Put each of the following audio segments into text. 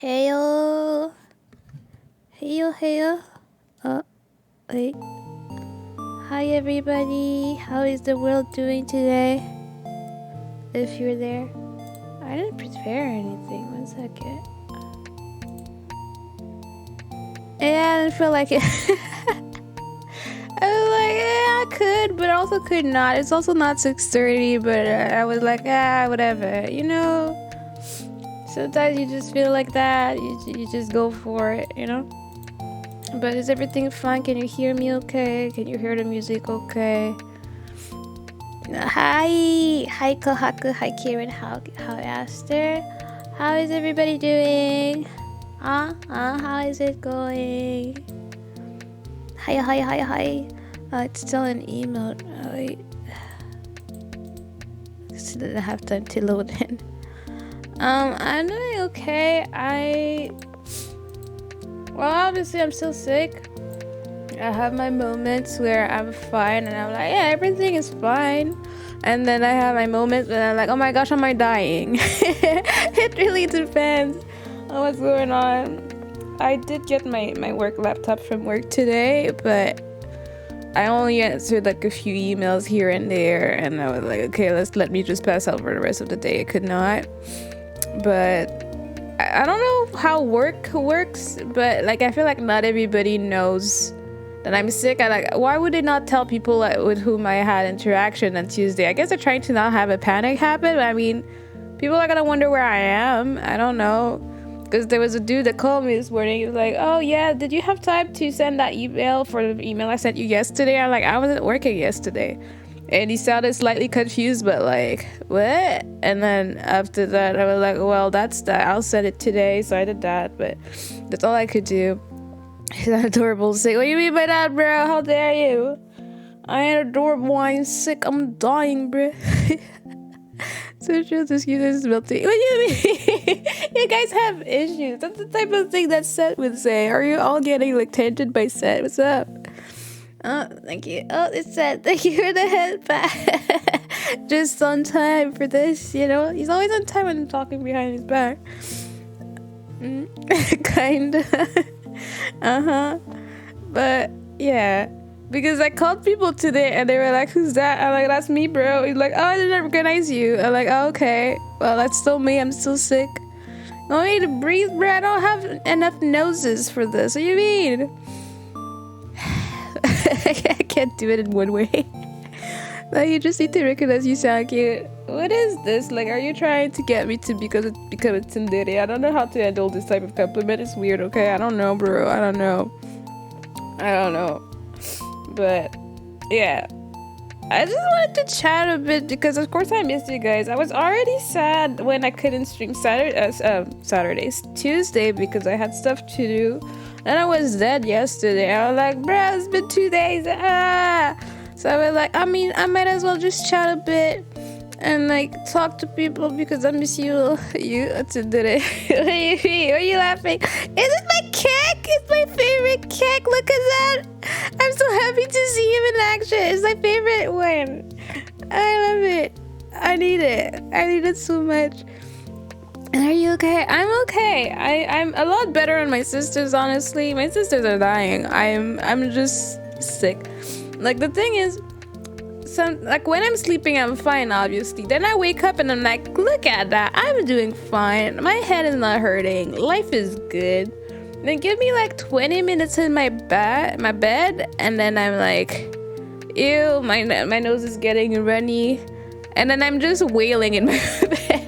Heyo, heyo, heyo. Wait. Hi, everybody. How is the world doing today? If you're there, I didn't prepare anything. 1 second. Yeah, I didn't feel like it. I was like, yeah, I could, but also could not. It's also not 6:30, but I was like, whatever. Sometimes you just feel like that. You just go for it, But is everything fine? Can you hear me okay? Can you hear the music okay? Hi Kohaku, hi Kieran, how Aster? How is everybody doing? How is it going? Hi. It's still an email. Wait. Still didn't have time to load in. I'm doing okay. Well, obviously I'm still sick. I have my moments where I'm fine and I'm like, yeah, everything is fine. And then I have my moments when I'm like, oh my gosh, am I dying? It really depends on what's going on. I did get my work laptop from work today, but I only answered like a few emails here and there. And I was like, okay, let me just pass out for the rest of the day. I could not. But I don't know how work works, but like I feel like not everybody knows that I'm sick. Why would they not tell people with whom I had interaction on Tuesday? I guess they're trying to not have a panic happen. But I mean, people are gonna wonder where I am. I don't know, because there was a dude that called me this morning. He was like, "Oh yeah, did you have time to send that email for the email I sent you yesterday?" I'm like, "I wasn't working yesterday." And he sounded slightly confused, but like, what? And then after that, I was like, well, that's that. I'll send it today. So I did that, but that's all I could do. He's adorable. Sick. What do you mean by that, bro? How dare you? I ain't adorable. I'm sick. I'm dying, bro. Social excuses is melting. What do you mean? You guys have issues. That's the type of thing that Seth would say. Are you all getting like tainted by Seth? What's up? Oh, thank you. Oh, it said, thank you for the headband. Just on time for this, He's always on time when I'm talking behind his back. Kinda. But, yeah. Because I called people today and they were like, who's that? I'm like, that's me, bro. He's like, oh, I didn't recognize you. I'm like, oh, okay. Well, that's still me. I'm still sick. You want me to breathe, bro? I don't have enough noses for this. What do you mean? I can't do it in one way. Like, you just need to recognize you sound cute. What is this? Like, are you trying to get me to become a tsundere? I don't know how to handle this type of compliment. It's weird, okay? I don't know, bro. I don't know. But, yeah. I just wanted to chat a bit because, of course, I missed you guys. I was already sad when I couldn't stream Tuesday because I had stuff to do. And I was dead yesterday. I was like, bro, it's been 2 days. So I was like, I might as well just chat a bit and like talk to people because I miss you. You today. What do you mean? Why are you laughing? Is it my cake? It's my favorite cake. Look at that. I'm so happy to see him in action. It's my favorite one. I love it. I need it so much. And are you okay? I'm okay. I'm a lot better than my sisters, honestly. My sisters are dying. I'm just sick. Like, the thing is, when I'm sleeping, I'm fine, obviously. Then I wake up and I'm like, look at that. I'm doing fine. My head is not hurting. Life is good. Then give me like 20 minutes in my bed, and then I'm like, ew, my nose is getting runny. And then I'm just wailing in my bed.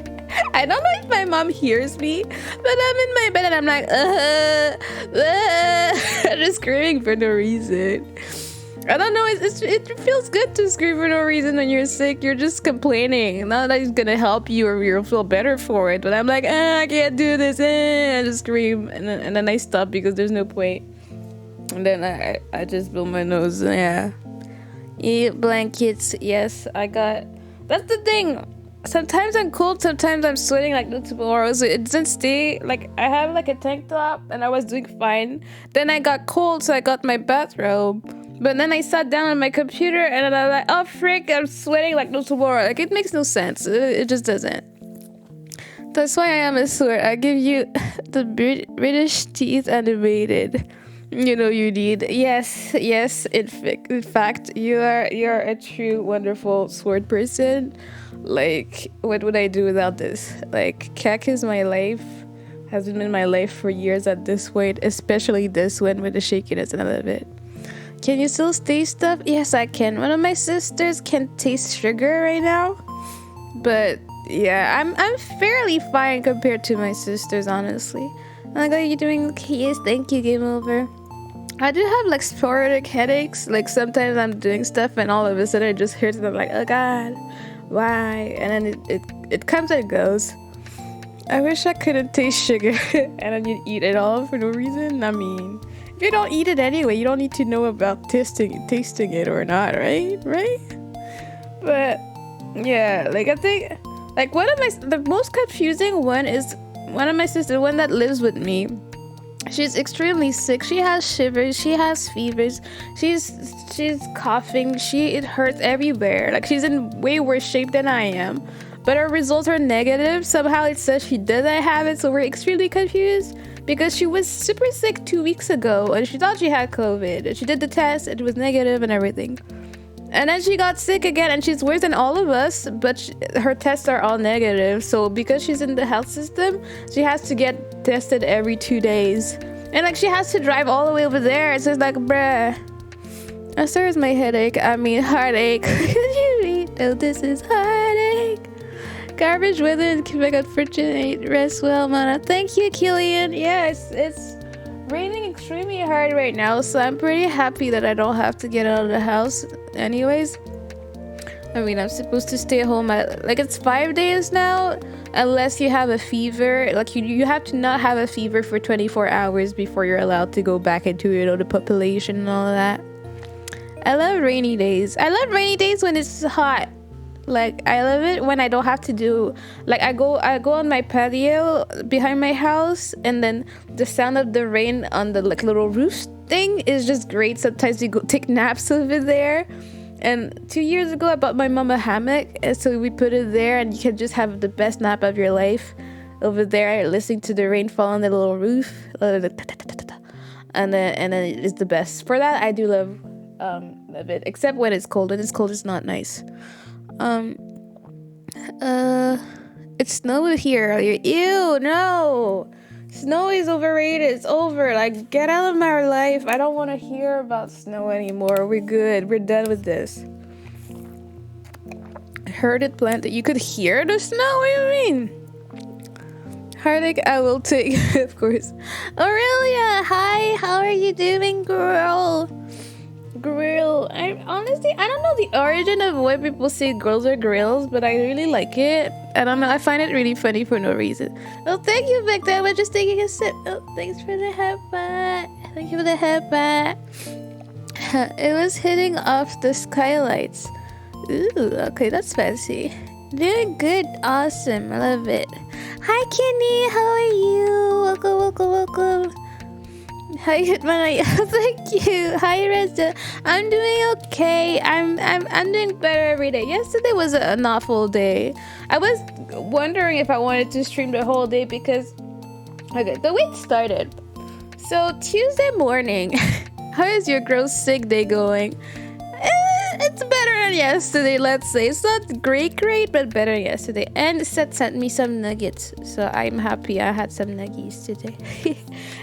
I don't know if my mom hears me, but I'm in my bed and I'm like, just screaming for no reason. I don't know, it feels good to scream for no reason when you're sick. You're just complaining. Not that it's gonna help you or you'll feel better for it, but I'm like, I can't do this. I just scream and then I stop because there's no point. And then I just blow my nose. Yeah. Eat blankets. Yes, that's the thing. Sometimes I'm cold, sometimes I'm sweating like no tomorrow. So it doesn't stay. Like, I have like a tank top and I was doing fine. Then I got cold, so I got my bathrobe. But then I sat down on my computer and then I'm like, oh frick, I'm sweating like no tomorrow. Like, it makes no sense. It just doesn't. That's why I am a sword. I give you the British teeth animated. You know you need. Yes, yes. In fact, you're a true wonderful sword person. Like, what would I do without this? Like, Kek is my life. Has been in my life for years at this point, especially this one with the shakiness and I love it. Can you still taste stuff? Yes, I can. One of my sisters can taste sugar right now, but yeah, I'm fairly fine compared to my sisters, honestly. Like, are you doing okay? Yes, thank you. Game over. I do have like sporadic headaches. Like sometimes I'm doing stuff and all of a sudden it just hurts and I'm like, oh god, why? And then it comes and it goes. I wish I couldn't taste sugar and then you'd eat it all for no reason. I mean, if you don't eat it anyway, you don't need to know about tasting it or not, right? But yeah, like I think like the most confusing one is one of my sisters, the one that lives with me. She's extremely sick. She has shivers. She has fevers. She's coughing. It hurts everywhere. Like she's in way worse shape than I am. But her results are negative. Somehow it says she doesn't have it. So we're extremely confused because she was super sick 2 weeks ago and she thought she had COVID. And she did the test. It was negative and everything. And then she got sick again and she's worse than all of us, but her tests are all negative. So because she's in the health system, she has to get tested every 2 days. And like she has to drive all the way over there. So it's like, bruh. As far as my headache, I mean heartache. Oh, this is heartache. Garbage weather in Quebec, unfortunate. Rest well, mana. Thank you, Killian. Yeah, it's raining extremely hard right now, so I'm pretty happy that I don't have to get out of the house anyways. I mean, I'm supposed to stay home like it's 5 days now, unless you have a fever. Like you have to not have a fever for 24 hours before you're allowed to go back into, you know, the population and all of that. I love rainy days. I love rainy days when it's hot. Like I love it when I don't have to do like I go on my patio behind my house and then the sound of the rain on the like little roof thing is just great. Sometimes you go take naps over there. And 2 years ago I bought my mom a hammock and so we put it there and you can just have the best nap of your life over there listening to the rain fall on the little roof. And then it's the best. For that I do love it, except when it's cold. When it's cold it's not nice. It's snowy here. Ew, no. Snow is overrated. It's over. Like, get out of my life. I don't want to hear about snow anymore. We're good. We're done with this. I heard it planted. You could hear the snow? What do you mean? Heartache, I will take, of course. Aurelia, hi. How are you doing, girl? Grill. I don't know the origin of why people say girls are grills, but I really like it. I don't know. I find it really funny for no reason. Oh, thank you, Victor. We're just taking a sip. Oh, thanks for the headbutt. Thank you for the headbutt. It was hitting off the skylights. Ooh, okay, that's fancy. Doing good. Awesome. I love it. Hi, Kenny. How are you? Welcome. Hi, Hitman. Thank you. Hi, Reza. I'm doing okay. I'm doing better every day. Yesterday was an awful day. I was wondering if I wanted to stream the whole day because okay, the week started. So Tuesday morning, how is your gross sick day going? It's better than yesterday, let's say. It's not great, but better than yesterday. And Seth sent me some nuggets, so I'm happy I had some nuggies today.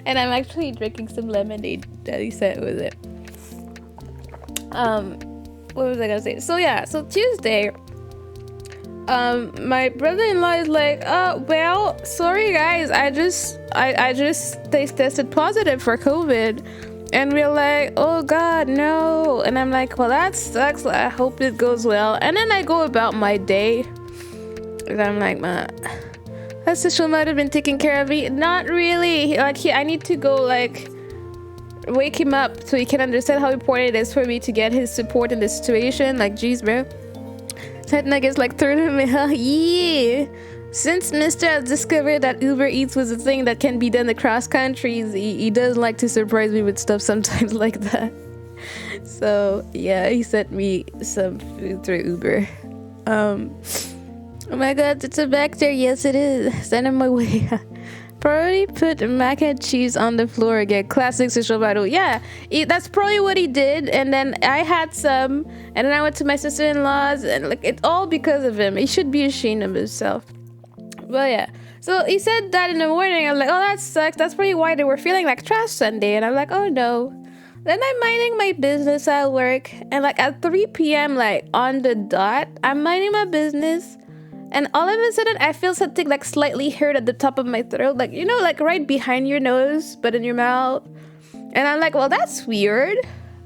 And I'm actually drinking some lemonade that he sent with it. What was I gonna say? So Tuesday, my brother-in-law is like, well, sorry guys, I just tested positive for COVID. And we're like, oh god, no. And I'm like, well, that sucks. I hope it goes well. And then I go about my day. And I'm like, man, that sister might have been taking care of me. Not really. I need to go, wake him up so he can understand how important it is for me to get his support in this situation. Like, jeez, bro. That nugget's like third me, huh? Yeah. Since Mr. has discovered that Uber Eats was a thing that can be done across countries, he does like to surprise me with stuff sometimes like that. So, yeah, he sent me some food through Uber. Oh my god, it's a vector. Yes, it is. Send him my way. Probably put mac and cheese on the floor again. Classic social battle. Yeah, that's probably what he did. And then I had some, and then I went to my sister-in-law's, and like it's all because of him. He should be ashamed of himself. But yeah, so he said that in the morning. I'm like, oh, that sucks. That's probably why they were feeling like trash Sunday. And I'm like, oh no. Then I'm minding my business at work, and like at 3 p.m. like on the dot, I'm minding my business. And all of a sudden, I feel something like slightly hurt at the top of my throat. Like, you know, like right behind your nose, but in your mouth. And I'm like, well, that's weird.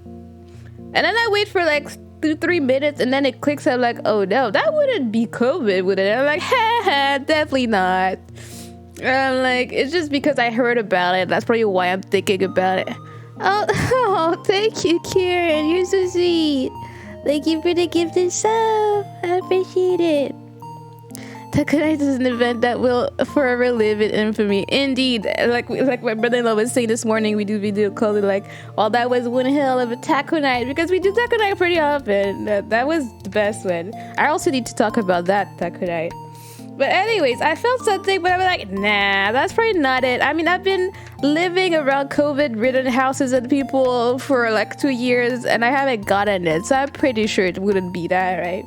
And then I wait for like 2-3 minutes, and then it clicks. I'm like, oh no, that wouldn't be COVID, would it? I'm like, ha, definitely not. And I'm like, it's just because I heard about it. That's probably why I'm thinking about it. Oh, thank you, Kieran. You're so sweet. Thank you for the gift and sub. I appreciate it. Taco Night is an event that will forever live in infamy. Indeed, like my brother-in-law was saying this morning, we do video calls like, well, that was one hell of a taco night, because we do taco night pretty often. That was the best one. I also need to talk about that taco night. But anyways, I felt something, but I was like, nah, that's probably not it. I mean, I've been living around COVID-ridden houses and people for like 2 years, and I haven't gotten it, so I'm pretty sure it wouldn't be that, right?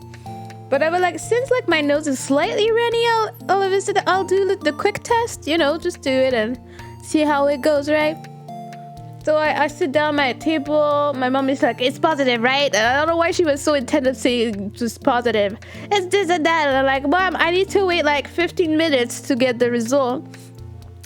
But I was like, since like my nose is slightly runny, all of a sudden I'll do the quick test, you know, just do it and see how it goes, right? So I sit down at my table. My mom is like, it's positive, right? And I don't know why she was so intent of saying just positive. It's this and that. And I'm like, Mom, I need to wait like 15 minutes to get the result.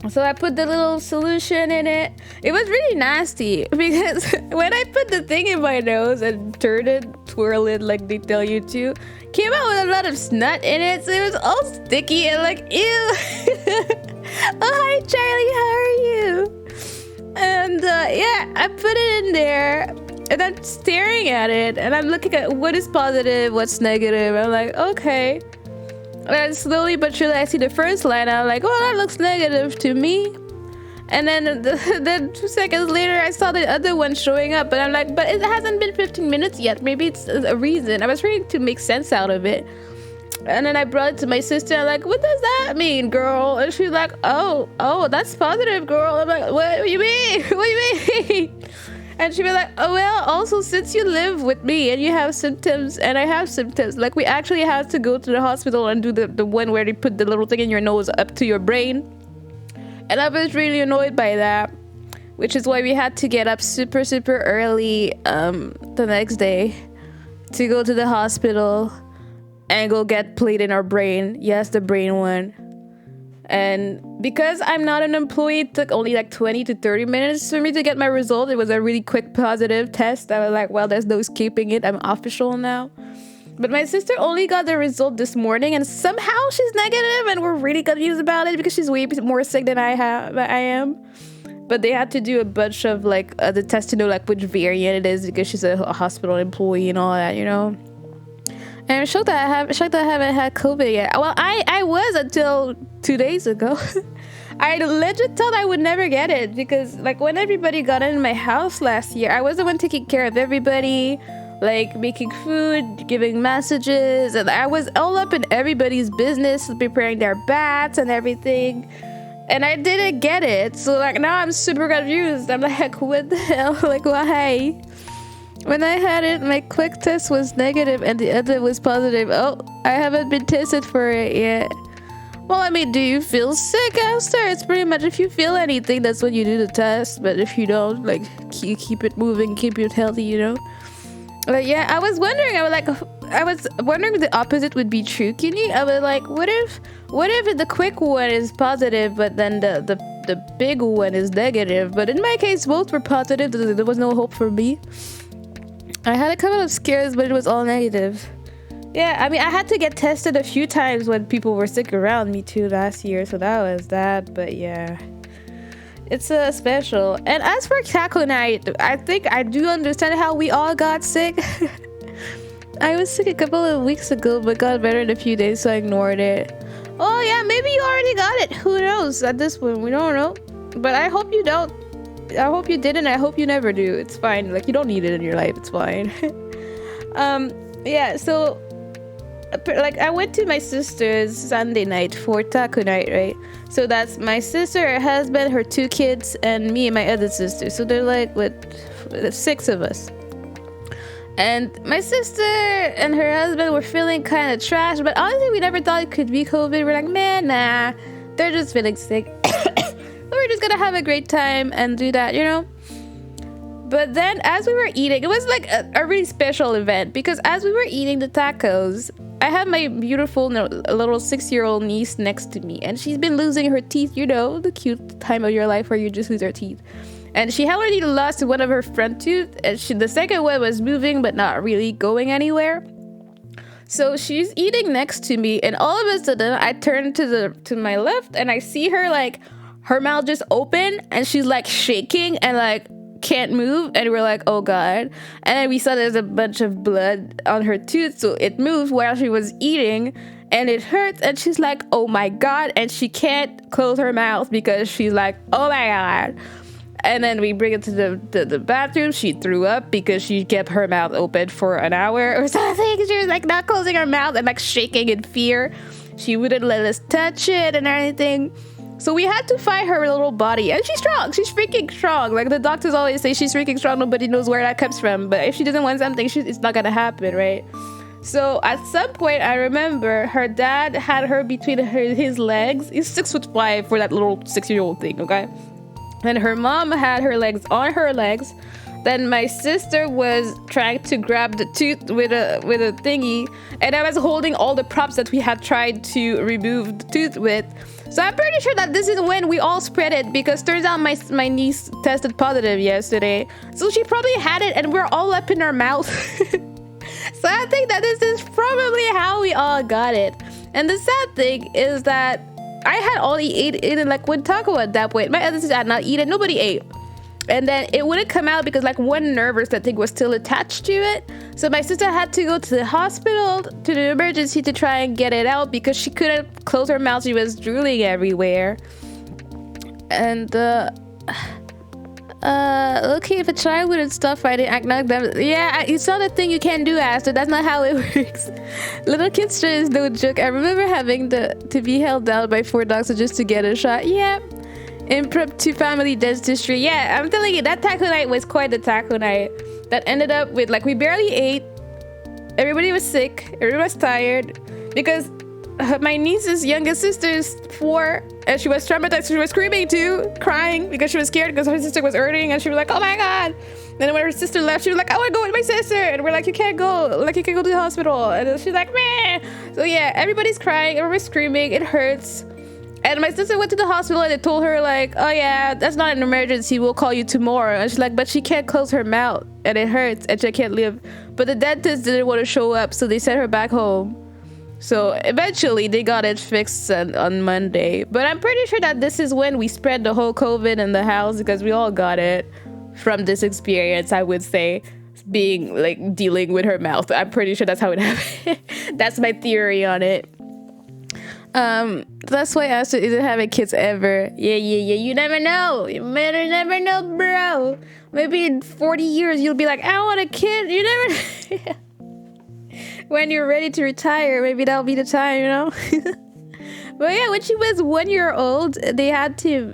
So I put the little solution in it. It was really nasty because when I put the thing in my nose and turn it, twirl it like they tell you to, came out with a lot of snot in it. So it was all sticky and like, ew. Oh, hi, Charlie. How are you? And yeah, I put it in there and I'm staring at it and I'm looking at what is positive, what's negative. I'm like, okay. And slowly but surely I see the first line. I'm like, oh, that looks negative to me. And then then 2 seconds later I saw the other one showing up, but I'm like, but it hasn't been 15 minutes yet. Maybe it's a reason. I was trying to make sense out of it. And then I brought it to my sister. I'm like, what does that mean, girl? And she's like, oh, that's positive, girl. I'm like, what do you mean? What do you mean? And she was like, oh, well, also, since you live with me and you have symptoms and I have symptoms, like we actually have to go to the hospital and do the one where they put the little thing in your nose up to your brain. And I was really annoyed by that, which is why we had to get up super, super early the next day to go to the hospital and go get plate in our brain. Yes, the brain one. And because I'm not an employee, it took only like 20 to 30 minutes for me to get my result. It was a really quick positive test. I was like, well, there's no escaping it. I'm official now. But my sister only got the result this morning, and somehow she's negative, and we're really confused about it because she's way more sick than I am. But they had to do a bunch of like the test to know like which variant it is because she's a hospital employee and all that, you know. And I'm shocked that I haven't had COVID yet. Well, I was until 2 days ago. I legit thought I would never get it because like when everybody got in my house last year, I was the one taking care of everybody, like making food, giving messages, and I was all up in everybody's business, preparing their baths and everything. And I didn't get it. So like now I'm super confused. I'm like, what the hell? Like, why? When I had it, my quick test was negative and the other was positive. Oh, I haven't been tested for it yet. Well, I mean, do you feel sick after? It's pretty much if you feel anything, that's when you do the test. But if you don't, like, you keep it moving, keep it healthy, you know? But yeah, I was wondering if the opposite would be true, Kenny. I was like, what if the quick one is positive, but then the big one is negative? But in my case, both were positive. There was no hope for me. I had a couple of scares, but it was all negative. Yeah, I mean, I had to get tested a few times when people were sick around me too last year, so that was that. But yeah, it's special. And as for Taco Night, I think I do understand how we all got sick. I was sick a couple of weeks ago, but got better in a few days, so I ignored it. Oh yeah, maybe you already got it. Who knows? At this point, we don't know. But I hope you don't. I hope you didn't. I hope you never do. It's fine. Like, you don't need it in your life. It's fine. Yeah, so like I went to my sister's Sunday night for taco night, right? So that's my sister, her husband, her 2 kids, and me and my other sister. So they're like with 6 of us. And my sister and her husband were feeling kind of trash, but honestly, we never thought it could be COVID. We're like, man, nah, they're just feeling sick. We're just gonna have a great time and do that, you know? But then as we were eating, it was like a really special event, because as we were eating the tacos, I had my beautiful little 6-year-old niece next to me, and she's been losing her teeth, you know, the cute time of your life where you just lose your teeth. And she had already lost one of her front teeth, and the second one was moving but not really going anywhere. So she's eating next to me, and all of a sudden I turn to my left, and I see her, like, her mouth just open, and she's like shaking and like can't move, and we're like, oh god. And then we saw there's a bunch of blood on her tooth, so it moved while she was eating, and it hurts, and she's like, oh my god, and she can't close her mouth because she's like, oh my god. And then we bring it to the bathroom. She threw up because she kept her mouth open for an hour or something. She was like not closing her mouth and like shaking in fear. She wouldn't let us touch it and anything. So we had to find her little body. And she's strong. She's freaking strong. Like the doctors always say, she's freaking strong. Nobody knows where that comes from. But if she doesn't want something, it's not going to happen, right? So at some point, I remember her dad had her between his legs. He's 6'5" for that little 6-year-old thing, okay? And her mom had her legs on her legs. Then my sister was trying to grab the tooth with a thingy, and I was holding all the props that we had tried to remove the tooth with. So I'm pretty sure that this is when we all spread it, because turns out my niece tested positive yesterday. So she probably had it, and we're all up in our mouth. So I think that this is probably how we all got it. And the sad thing is that I had only eaten like one taco at that point. My other sister had not eaten. Nobody ate. And then it wouldn't come out because like one nerve or something was still attached to it. So my sister had to go to the hospital, to the emergency, to try and get it out because she couldn't close her mouth. She was drooling everywhere. And okay, if a child wouldn't stop fighting, act like them. Yeah, it's not a thing you can do, Astrid. That's not how it works. Little kids just no joke. I remember having to be held down by 4 doctors just to get a shot. Yeah. Impromptu family dentistry. Yeah, I'm telling you, that taco night was quite the taco night. That ended up with, like, we barely ate. Everybody was sick. Everybody was tired. Because my niece's youngest sister is 4, and she was traumatized. She was screaming too, crying because she was scared because her sister was hurting, and she was like, oh my god. Then when her sister left, she was like, I want to go with my sister, and we're like, you can't go, like you can go to the hospital. And then she's like, meh. So yeah, everybody's crying, everybody's screaming, it hurts. And my sister went to the hospital, and they told her like, oh yeah, that's not an emergency, we'll call you tomorrow. And she's like, but she can't close her mouth and it hurts and she can't live. But the dentist didn't want to show up, so they sent her back home. So eventually they got it fixed on Monday. But I'm pretty sure that this is when we spread the whole COVID in the house, because we all got it from this experience, I would say, being like dealing with her mouth. I'm pretty sure that's how it happened. That's my theory on it. That's why Astrid isn't having kids ever. Yeah. You never know. You better never know, bro. Maybe in 40 years you'll be like, I want a kid. You never. When you're ready to retire, maybe that'll be the time, you know. But yeah, when she was 1 year old, they had to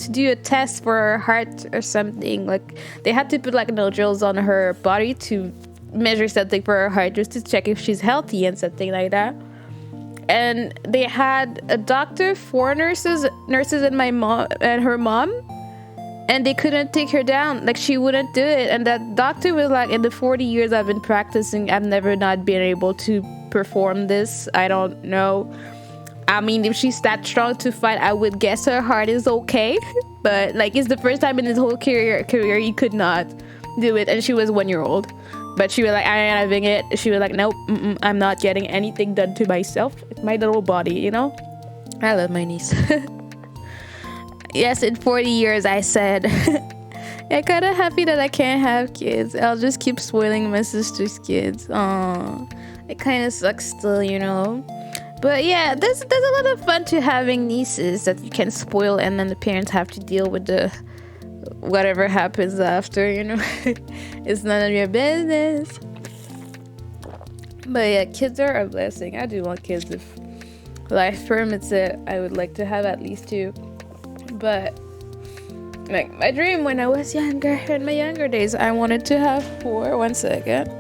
do a test for her heart or something. Like they had to put like nodules on her body to measure something for her heart, just to check if she's healthy and something like that. And they had a doctor, 4 nurses and my mom and her mom, and they couldn't take her down. Like she wouldn't do it. And that doctor was like, in the 40 years I've been practicing, I've never not been able to perform this. I don't know. I mean, if she's that strong to fight, I would guess her heart is okay. But like, it's the first time in his whole career he could not do it. And she was 1 year old. But she was like, I ain't having it. She was like, nope, I'm not getting anything done to myself. It's my little body, you know? I love my niece. Yes, in 40 years, I said. I'm kind of happy that I can't have kids. I'll just keep spoiling my sister's kids. Aww. It kind of sucks still, you know? But yeah, there's a lot of fun to having nieces that you can spoil, and then the parents have to deal with the whatever happens after, you know. It's none of your business. But yeah, kids are a blessing. I do want kids if life permits it. I would like to have at least 2. But like my dream when I was younger, in my younger days, I wanted to have 4. 1 second.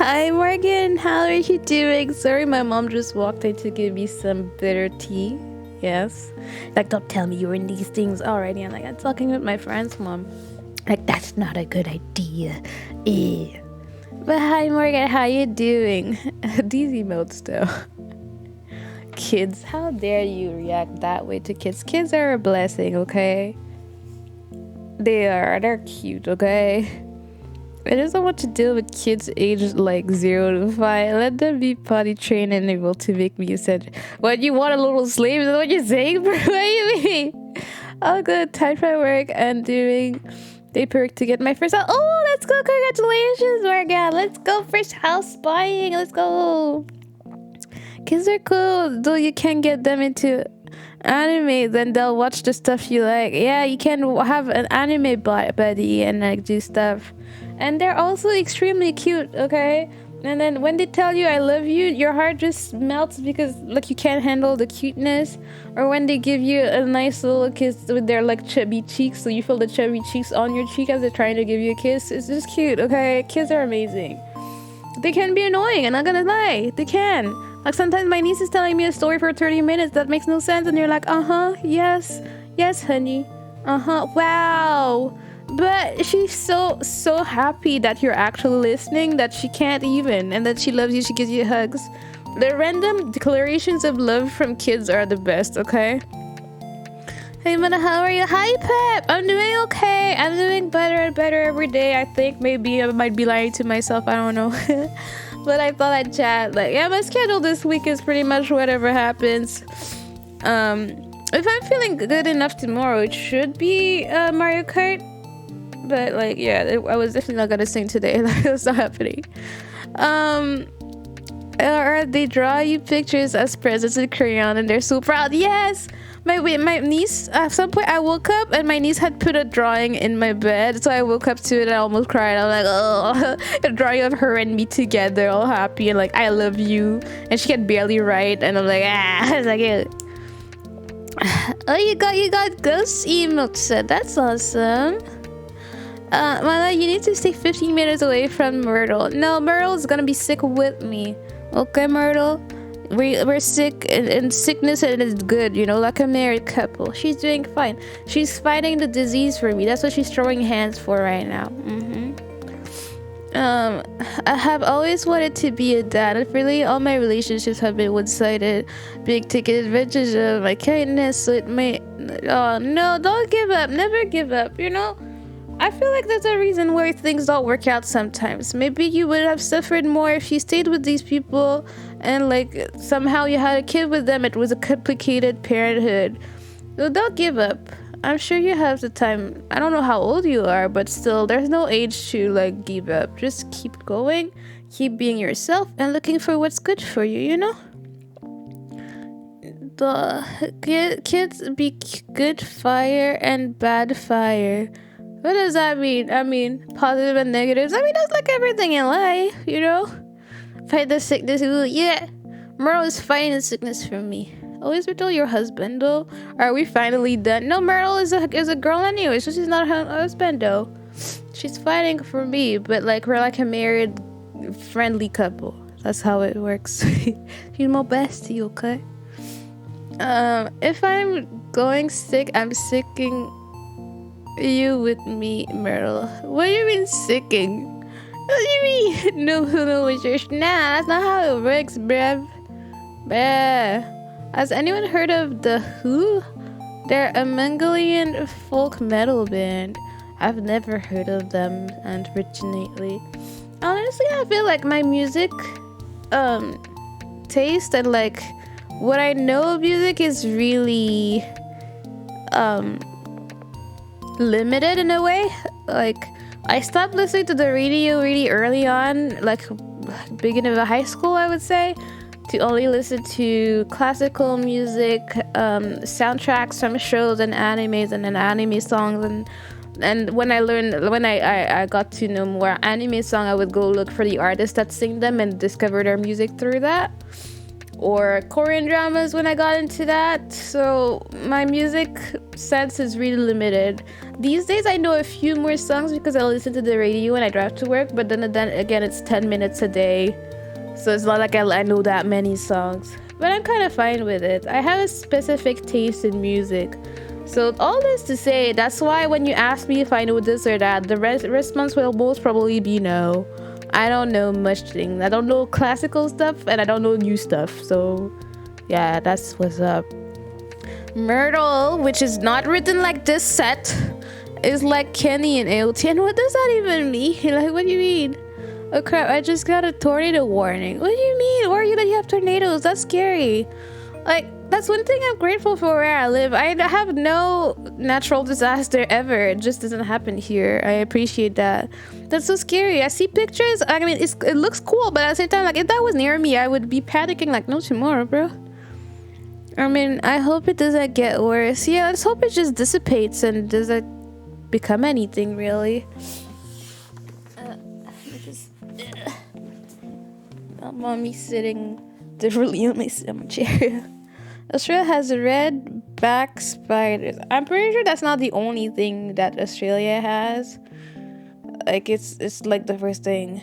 Hi Morgan, how are you doing? Sorry, my mom just walked in to give me some bitter tea. Yes. Like, don't tell me you're in these things already. I'm like, I'm talking with my friend's mom. Like, that's not a good idea. But hi Morgan, how you doing? These emotes though. Kids, how dare you react that way to kids? Kids are a blessing, okay? They're cute, okay? I just don't want to deal with kids aged like 0 to 5. Let them be potty trained and able to make music. What, you want a little slave? Is that what you're saying, bro? What do you mean? I'll go type my work and doing paperwork to get my first house. Oh, let's go. Congratulations, Morgan. Let's go. First house buying. Let's go. Kids are cool. Though you can't get them into anime, then they'll watch the stuff you like. Yeah, you can have an anime buddy and like do stuff. And they're also extremely cute, okay? And then when they tell you I love you, your heart just melts because like you can't handle the cuteness. Or when they give you a nice little kiss with their like chubby cheeks, so you feel the chubby cheeks on your cheek as they're trying to give you a kiss. It's just cute, okay? Kids are amazing. They can be annoying, I'm not gonna lie. They can. Like sometimes my niece is telling me a story for 30 minutes that makes no sense and you're like, yes, honey. Wow. But she's so happy that you're actually listening that she can't even, and that she loves you, she gives you hugs. The random declarations of love from kids are the best, okay? Hey Mana, how are you? Hi Pep! I'm doing okay. I'm doing better and better every day. I think maybe I might be lying to myself, I don't know. But I thought I'd chat. Like, yeah, my schedule this week is pretty much whatever happens. If I'm feeling good enough tomorrow, it should be Mario Kart. But like, yeah, I was definitely not gonna sing today. That was not happening. Or they draw you pictures as presents in crayon and they're so proud. Yes! My niece, at some point I woke up and my niece had put a drawing in my bed. So I woke up to it and I almost cried. I'm like, oh, a drawing of her and me together, all happy and like, I love you. And she can barely write. And I'm like, I was like, yeah. Oh, you got ghost emotes. That's awesome. Mala, you need to stay 15 meters away from Myrtle. No, Myrtle is gonna be sick with me. Okay, Myrtle? We're sick, and sickness and it's good, you know, like a married couple. She's doing fine. She's fighting the disease for me. That's what she's throwing hands for right now. I have always wanted to be a dad. And really, all my relationships have been one-sided. Big ticket adventures of my kindness. So it may... Oh, no, don't give up. Never give up, you know? I feel like there's a reason why things don't work out sometimes. Maybe you would have suffered more if you stayed with these people and like somehow you had a kid with them. It was a complicated parenthood. So don't give up. I'm sure you have the time. I don't know how old you are, but still, there's no age to like give up. Just keep going, keep being yourself and looking for what's good for you, you know? The kids be good fire and bad fire. What does that mean? I mean, positive and negatives. I mean, that's like everything in life, you know? Fight the sickness. Yeah. Myrtle is fighting the sickness for me. Always tell your husband, though. Are we finally done? No, Myrtle is a girl anyway, so she's not her husband, though. She's fighting for me, but like we're like a married, friendly couple. That's how it works. She's my bestie, okay? If I'm going sick, I'm sicking you with me, Myrtle. What do you mean sicking? What do you mean? No, with your nah, that's not how it works, bruv. Has anyone heard of The Who? They're a Mongolian folk metal band. I've never heard of them, unfortunately. Honestly, I feel like my music taste and like what I know of music is really limited in a way. Like, I stopped listening to the radio really early on, like beginning of high school, I would say, to only listen to classical music, soundtracks from shows and animes, and then anime songs. And when I got to know more anime song, I would go look for the artists that sing them and discover their music through that. Or Korean dramas when I got into that. So my music sense is really limited. These days I know a few more songs because I listen to the radio when I drive to work, but then again it's 10 minutes a day. So it's not like I know that many songs. But I'm kind of fine with it. I have a specific taste in music. So all this to say, that's why when you ask me if I know this or that, the response will most probably be no. I don't know much thing. I don't know classical stuff and I don't know new stuff. So yeah, that's what's up. Myrtle, which is not written like this set, is like Kenny and AOT. And what does that even mean? Like, what do you mean? Oh crap, I just got a tornado warning. What do you mean? Where are you that you have tornadoes? That's scary. Like, that's one thing I'm grateful for where I live. I have no natural disaster ever. It just doesn't happen here. I appreciate that. That's so scary. I see pictures. I mean, it looks cool, but at the same time, like, if that was near me, I would be panicking like no tomorrow, bro. I mean, I hope it doesn't get worse. Yeah, let's hope it just dissipates and doesn't become anything, really. Mommy sitting differently on my chair. Australia has red back spiders. I'm pretty sure that's not the only thing that Australia has. Like, it's like the first thing.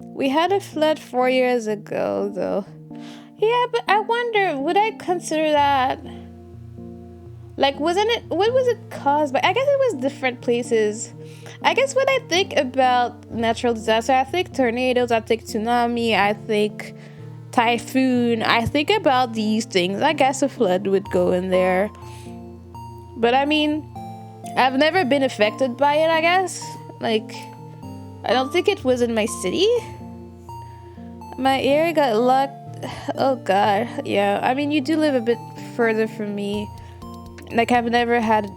We had a flood 4 years ago, though. Yeah, but I wonder, would I consider that? Like, what was it caused by? I guess it was different places. I guess when I think about natural disaster, I think tornadoes, I think tsunami, I think typhoon, I think about these things. I guess a flood would go in there. But I mean, I've never been affected by it, I guess. Like, I don't think it was in my city. My area got locked. Oh god, yeah. I mean, you do live a bit further from me. Like, I've never had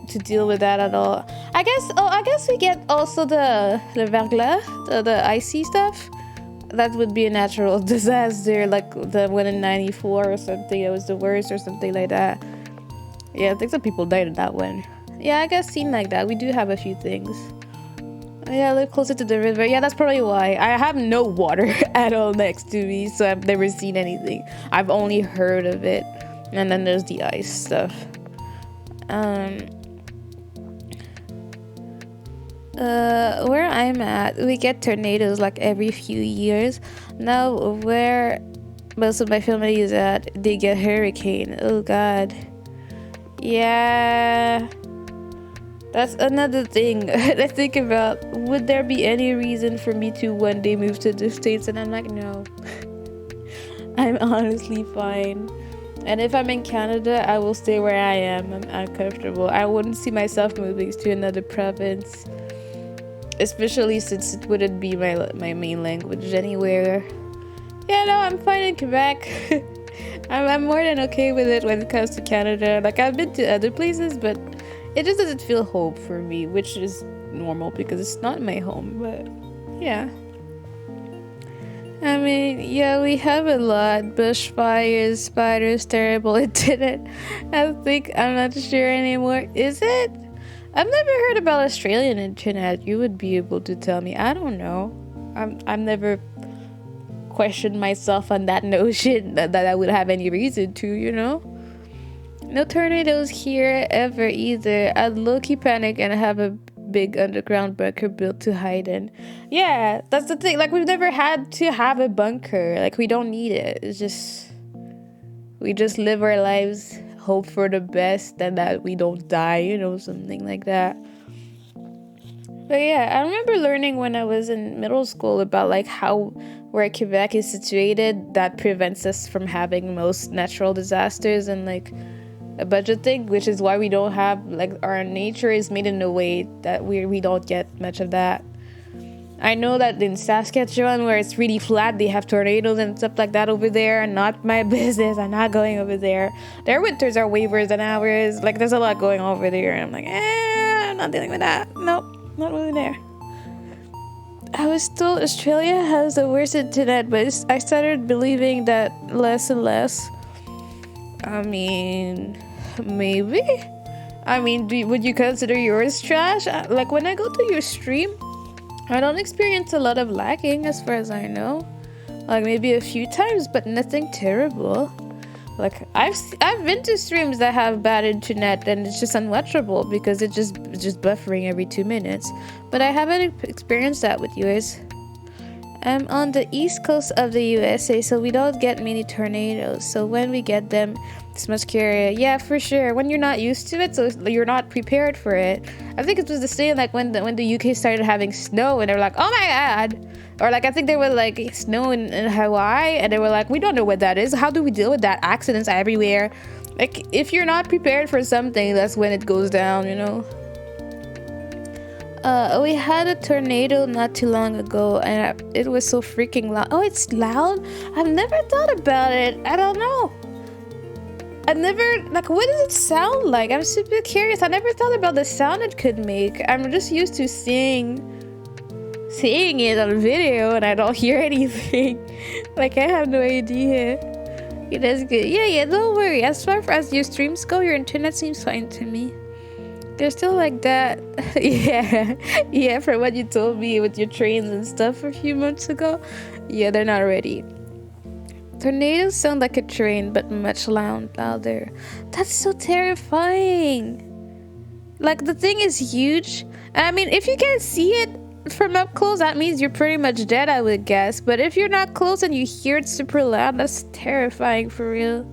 to deal with that at all. I guess we get also the verglas, the icy stuff. That would be a natural disaster, like the one in 94 or something. It was the worst or something like that. Yeah, I think some people died in that one. Yeah, I guess seen like that. We do have a few things. Yeah, I live closer to the river. Yeah, that's probably why. I have no water at all next to me, so I've never seen anything. I've only heard of it. And then there's the ice stuff. Where I'm at, we get tornadoes like every few years. Now, where most of my family is at, they get hurricane. Oh god. Yeah. That's another thing I think about. Would there be any reason for me to one day move to the States? And I'm like, no. I'm honestly fine. And if I'm in Canada, I will stay where I am. I'm comfortable. I wouldn't see myself moving to another province. Especially since it wouldn't be my main language anywhere. Yeah, no, I'm fine in Quebec. I'm more than okay with it when it comes to Canada. Like, I've been to other places, but it just doesn't feel home for me, which is normal because it's not my home. But yeah. I mean, yeah, we have a lot. Bushfires, spiders, terrible internet. I'm not sure anymore. Is it? I've never heard about Australian internet. You would be able to tell me. I don't know. I've never questioned myself on that notion that I would have any reason to, you know? No tornadoes here ever either. I'd low-key panic and have a big underground bunker built to hide in. Yeah, that's the thing. Like, we've never had to have a bunker. Like, we don't need it. It's just... we just live our lives, hope for the best, and that we don't die, you know, something like that. But yeah, I remember learning when I was in middle school about, like, how where Quebec is situated, that prevents us from having most natural disasters and, like, a bunch of things, which is why we don't have, like, our nature is made in a way that we don't get much of that. I know that in Saskatchewan, where it's really flat, they have tornadoes and stuff like that over there. Not my business. I'm not going over there. Their winters are way worse than ours. Like, there's a lot going on over there. And I'm like, I'm not dealing with that. Nope, not moving there. I was told Australia has the worst internet, but I started believing that less and less. I mean, maybe. I mean, would you consider yours trash? Like, when I go to your stream, I don't experience a lot of lagging as far as I know. Like, maybe a few times, but nothing terrible. Like, I've been to streams that have bad internet and it's just unwatchable because it's just buffering every 2 minutes. But I haven't experienced that with yours. I'm on the east coast of the USA, so we don't get many tornadoes. So when we get them, it's much scarier. Yeah, for sure. When you're not used to it, so you're not prepared for it. I think it was the same like when the UK started having snow and they were like, oh my god. Or like I think there was like snow in Hawaii and they were like, we don't know what that is. How do we deal with that? Accidents everywhere. Like if you're not prepared for something, that's when it goes down, you know. We had a tornado not too long ago and it was so freaking loud. Oh, it's loud? I've never thought about it. I don't know. I've never, like, what does it sound like? I'm super curious. I never thought about the sound it could make. I'm just used to seeing it on video and I don't hear anything. Like, I have no idea. Yeah, that's good. Yeah, don't worry. As far as your streams go, your internet seems fine to me. They're still like that. Yeah, from what you told me with your trains and stuff a few months ago. Yeah, they're not ready. Tornadoes sound like a train, but much louder. That's so terrifying. Like, the thing is huge. I mean, if you can't see it from up close, that means you're pretty much dead, I would guess. But if you're not close and you hear it super loud, that's terrifying for real.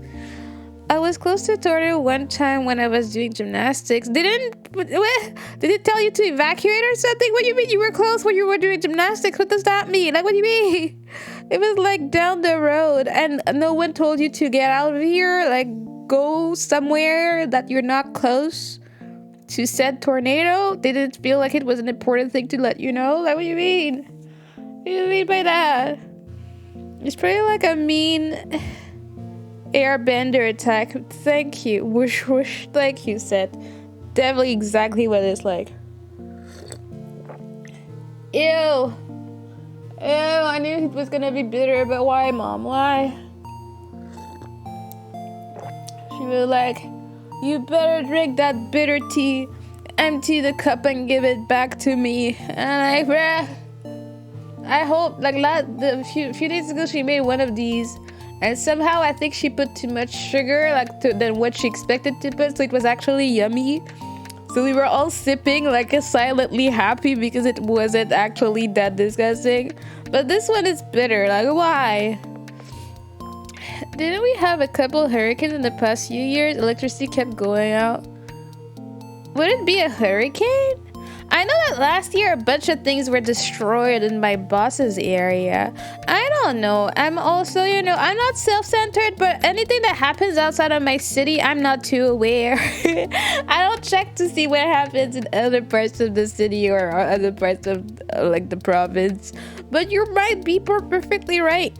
I was close to a tornado one time when I was doing gymnastics. Did it tell you to evacuate or something? What do you mean you were close when you were doing gymnastics? What does that mean? Like, what do you mean? It was like down the road and no one told you to get out of here? Like, go somewhere that you're not close to said tornado? Did it feel like it was an important thing to let you know? Like, what do you mean? What do you mean by that? It's probably like a mean airbender attack. Thank you. Whoosh whoosh. Thank you, Seth. Definitely exactly what it's like. Ew. I knew it was gonna be bitter, but why, Mom? Why? She was like, you better drink that bitter tea, empty the cup and give it back to me. And I hope, like, a few days ago she made one of these. And somehow I think she put too much sugar, like, than what she expected to put, so it was actually yummy. So we were all sipping, like, silently happy because it wasn't actually that disgusting. But this one is bitter, like, why? Didn't we have a couple hurricanes in the past few years? Electricity kept going out. Would it be a hurricane? I know that last year a bunch of things were destroyed in my boss's area. I don't know. I'm also, I'm not self-centered, but anything that happens outside of my city, I'm not too aware. I don't check to see what happens in other parts of the city or other parts of, like, the province. But you might be perfectly right.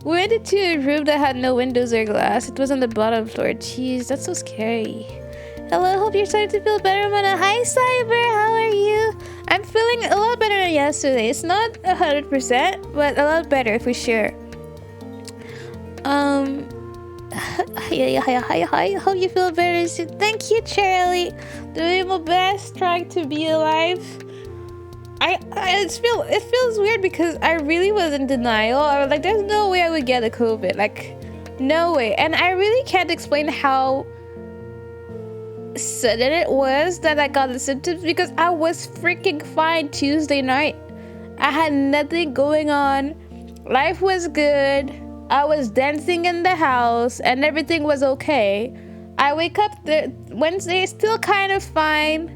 We went into a room that had no windows or glass. It was on the bottom floor. Jeez, that's so scary. Hello, hope you're starting to feel better, Mona. Hi, Cyber, how are you? I'm feeling a lot better than yesterday. It's not 100%, but a lot better for sure. Hi, hope you feel better soon. Thank you, Charlie. Doing my best, trying to be alive. It feels weird because I really was in denial. I was like, there's no way I would get a COVID. Like, no way. And I really can't explain how sudden it was that I got the symptoms because I was freaking fine Tuesday night. I had nothing going on. Life was good. I was dancing in the house and everything was okay. I wake up the Wednesday still kind of fine,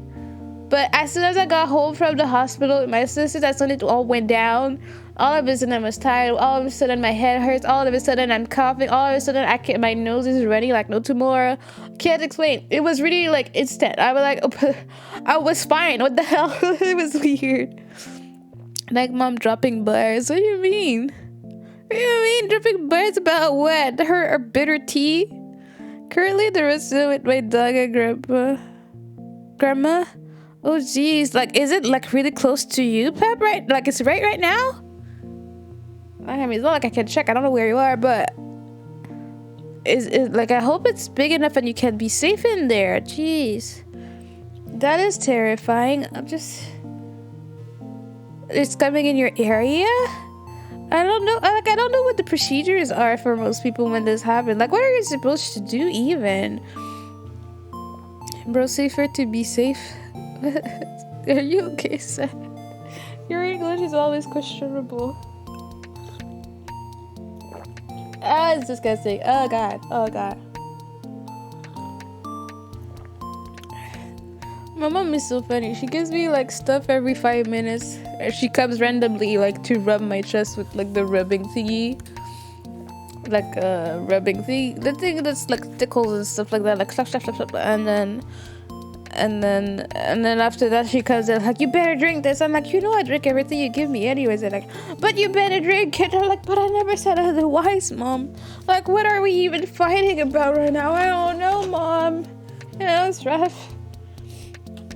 but as soon as I got home from the hospital with my sister, that's when it all went down. All of a sudden I was tired. All of a sudden my head hurts. All of a sudden I'm coughing. All of a sudden my nose is running like no tomorrow. Can't explain. It was really like instant. I was like, I was fine. What the hell? It was weird. Like mom dropping bars. What do you mean? What do you mean dropping bars about what? Her bitter tea? Currently the rest with my dog and grandma? Oh jeez. Like is it like really close to you, Pep? Right? Like it's right now? I mean it's not like I can check. I don't know where you are, but is like I hope it's big enough and you can be safe in there. Jeez. That is terrifying. It's coming in your area? I don't know. Like, I don't know what the procedures are for most people when this happens. Like, what are you supposed to do even? Bro, safer to be safe. Are you okay, sir? Your English is always questionable. Ah, it's disgusting. Oh, God. Oh, God. My mom is so funny. She gives me like stuff every 5 minutes. She comes randomly like to rub my chest with like the rubbing thingy. Like rubbing thing. The thing that's like tickles and stuff like that. Like slap, slap, slap, slap. And then after that she comes in like, you better drink this. I'm like, you know I drink everything you give me anyways. And like, but you better drink it. I'm like, but I never said otherwise, Mom. Like, what are we even fighting about right now? I don't know, Mom. You know, it's rough.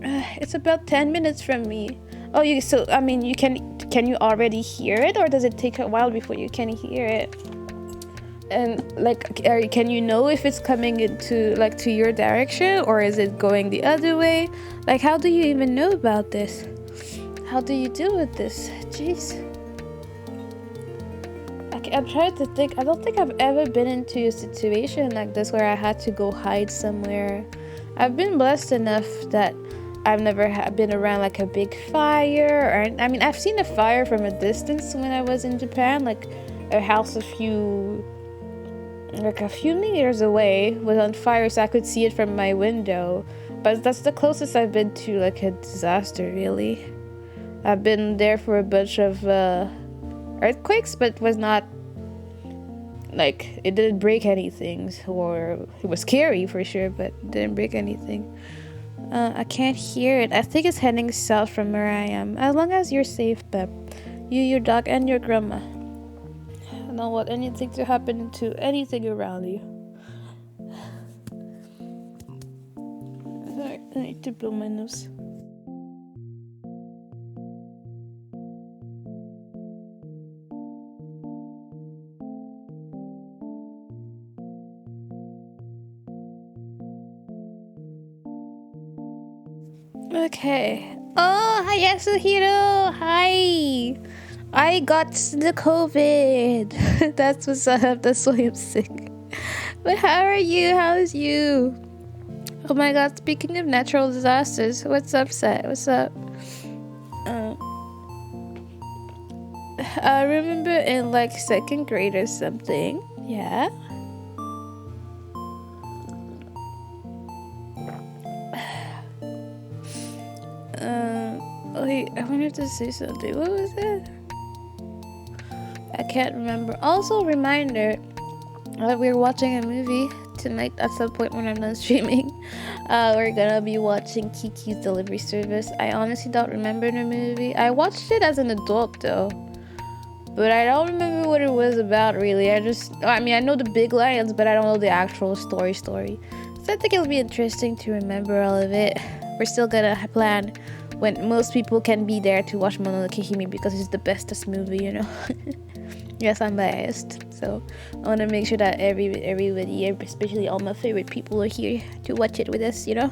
It's about 10 minutes from me. Oh, I mean, can you already hear it, or does it take a while before you can hear it? And like, can you know if it's coming into like to your direction, or is it going the other way? Like, how do you even know about this? How do you deal with this? Jeez. I'm trying to think. I don't think I've ever been into a situation like this where I had to go hide somewhere. I've been blessed enough that I've never been around like a big fire, or I mean, I've seen a fire from a distance when I was in Japan. Like a house a few meters away was on fire, so I could see it from my window. But that's the closest I've been to like a disaster, really. I've been there for a bunch of earthquakes, but was not like, it didn't break anything, or it was scary for sure, but it didn't break anything. I can't hear it. I think it's heading south from where I am. As long as you're safe, Pep. You, your dog, and your grandma. I don't want anything to happen to anything around you. Alright, I need to blow my nose. Okay. Oh, hi Yasuhiro. Hi. I got the COVID. That's what's up. That's why I'm sick. But how are you? How's you? Oh my god, speaking of natural disasters, what's up, Seth? What's up? I remember in like 2nd grade or something. Yeah. Wait, I wanted to say something. What was it? I can't remember. Also, reminder that we're watching a movie tonight at some point when I'm done streaming. We're gonna be watching Kiki's Delivery Service. I honestly don't remember the movie. I watched it as an adult though, but I don't remember what it was about really. I know the big lines, but I don't know the actual story. So I think it'll be interesting to remember all of it. We're still gonna plan when most people can be there to watch Mononoke Hime because it's the bestest movie, you know. Yes, I'm biased, so I want to make sure that everybody, especially all my favorite people, are here to watch it with us, you know.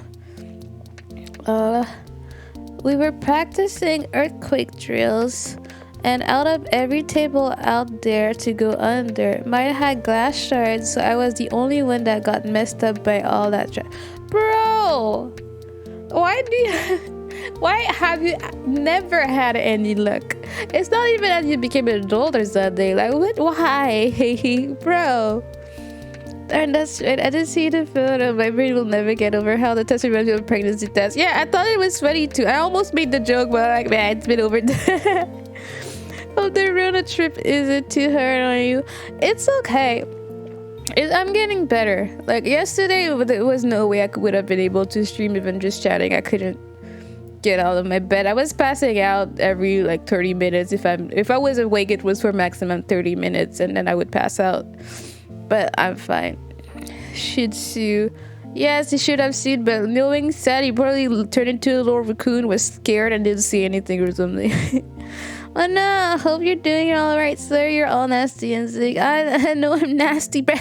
We were practicing earthquake drills, and out of every table out there to go under, mine had glass shards, so I was the only one that got messed up by all that. Bro, why have you never had any luck? It's not even as you became an adult or something. Like, what? Why? Bro. And that's right. I didn't see the photo. My brain will never get over how the test reminds me of a pregnancy test. Yeah, I thought it was funny too. I almost made the joke, but like, man, it's been over. Hope the Rona trip isn't too hard on you. It's okay. I'm getting better. Like, yesterday, there was no way I would have been able to stream even just chatting. I couldn't. get out of my bed. I was passing out every like 30 minutes. If I was awake, it was for maximum 30 minutes, and then I would pass out. But I'm fine. Shih Tzu. Yes, he should have seen, but knowing said he probably turned into a little raccoon, was scared, and didn't see anything or something. Oh no, I hope you're doing it all right, sir. You're all nasty and sick. I know I'm nasty, but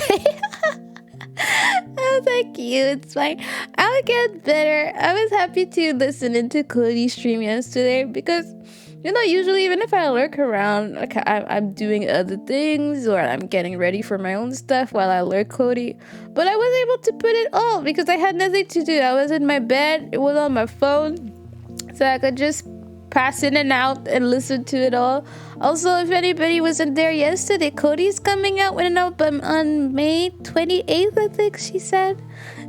oh, thank you. It's fine. I'll get better. I was happy to listen into Cody's stream yesterday because, usually even if I lurk around, like I'm doing other things or I'm getting ready for my own stuff while I lurk Cody. But I was able to put it all because I had nothing to do. I was in my bed. It was on my phone. So I could just pass in and out and listen to it all. Also, if anybody wasn't there yesterday, Cody's coming out with an album on May 28th, I think she said.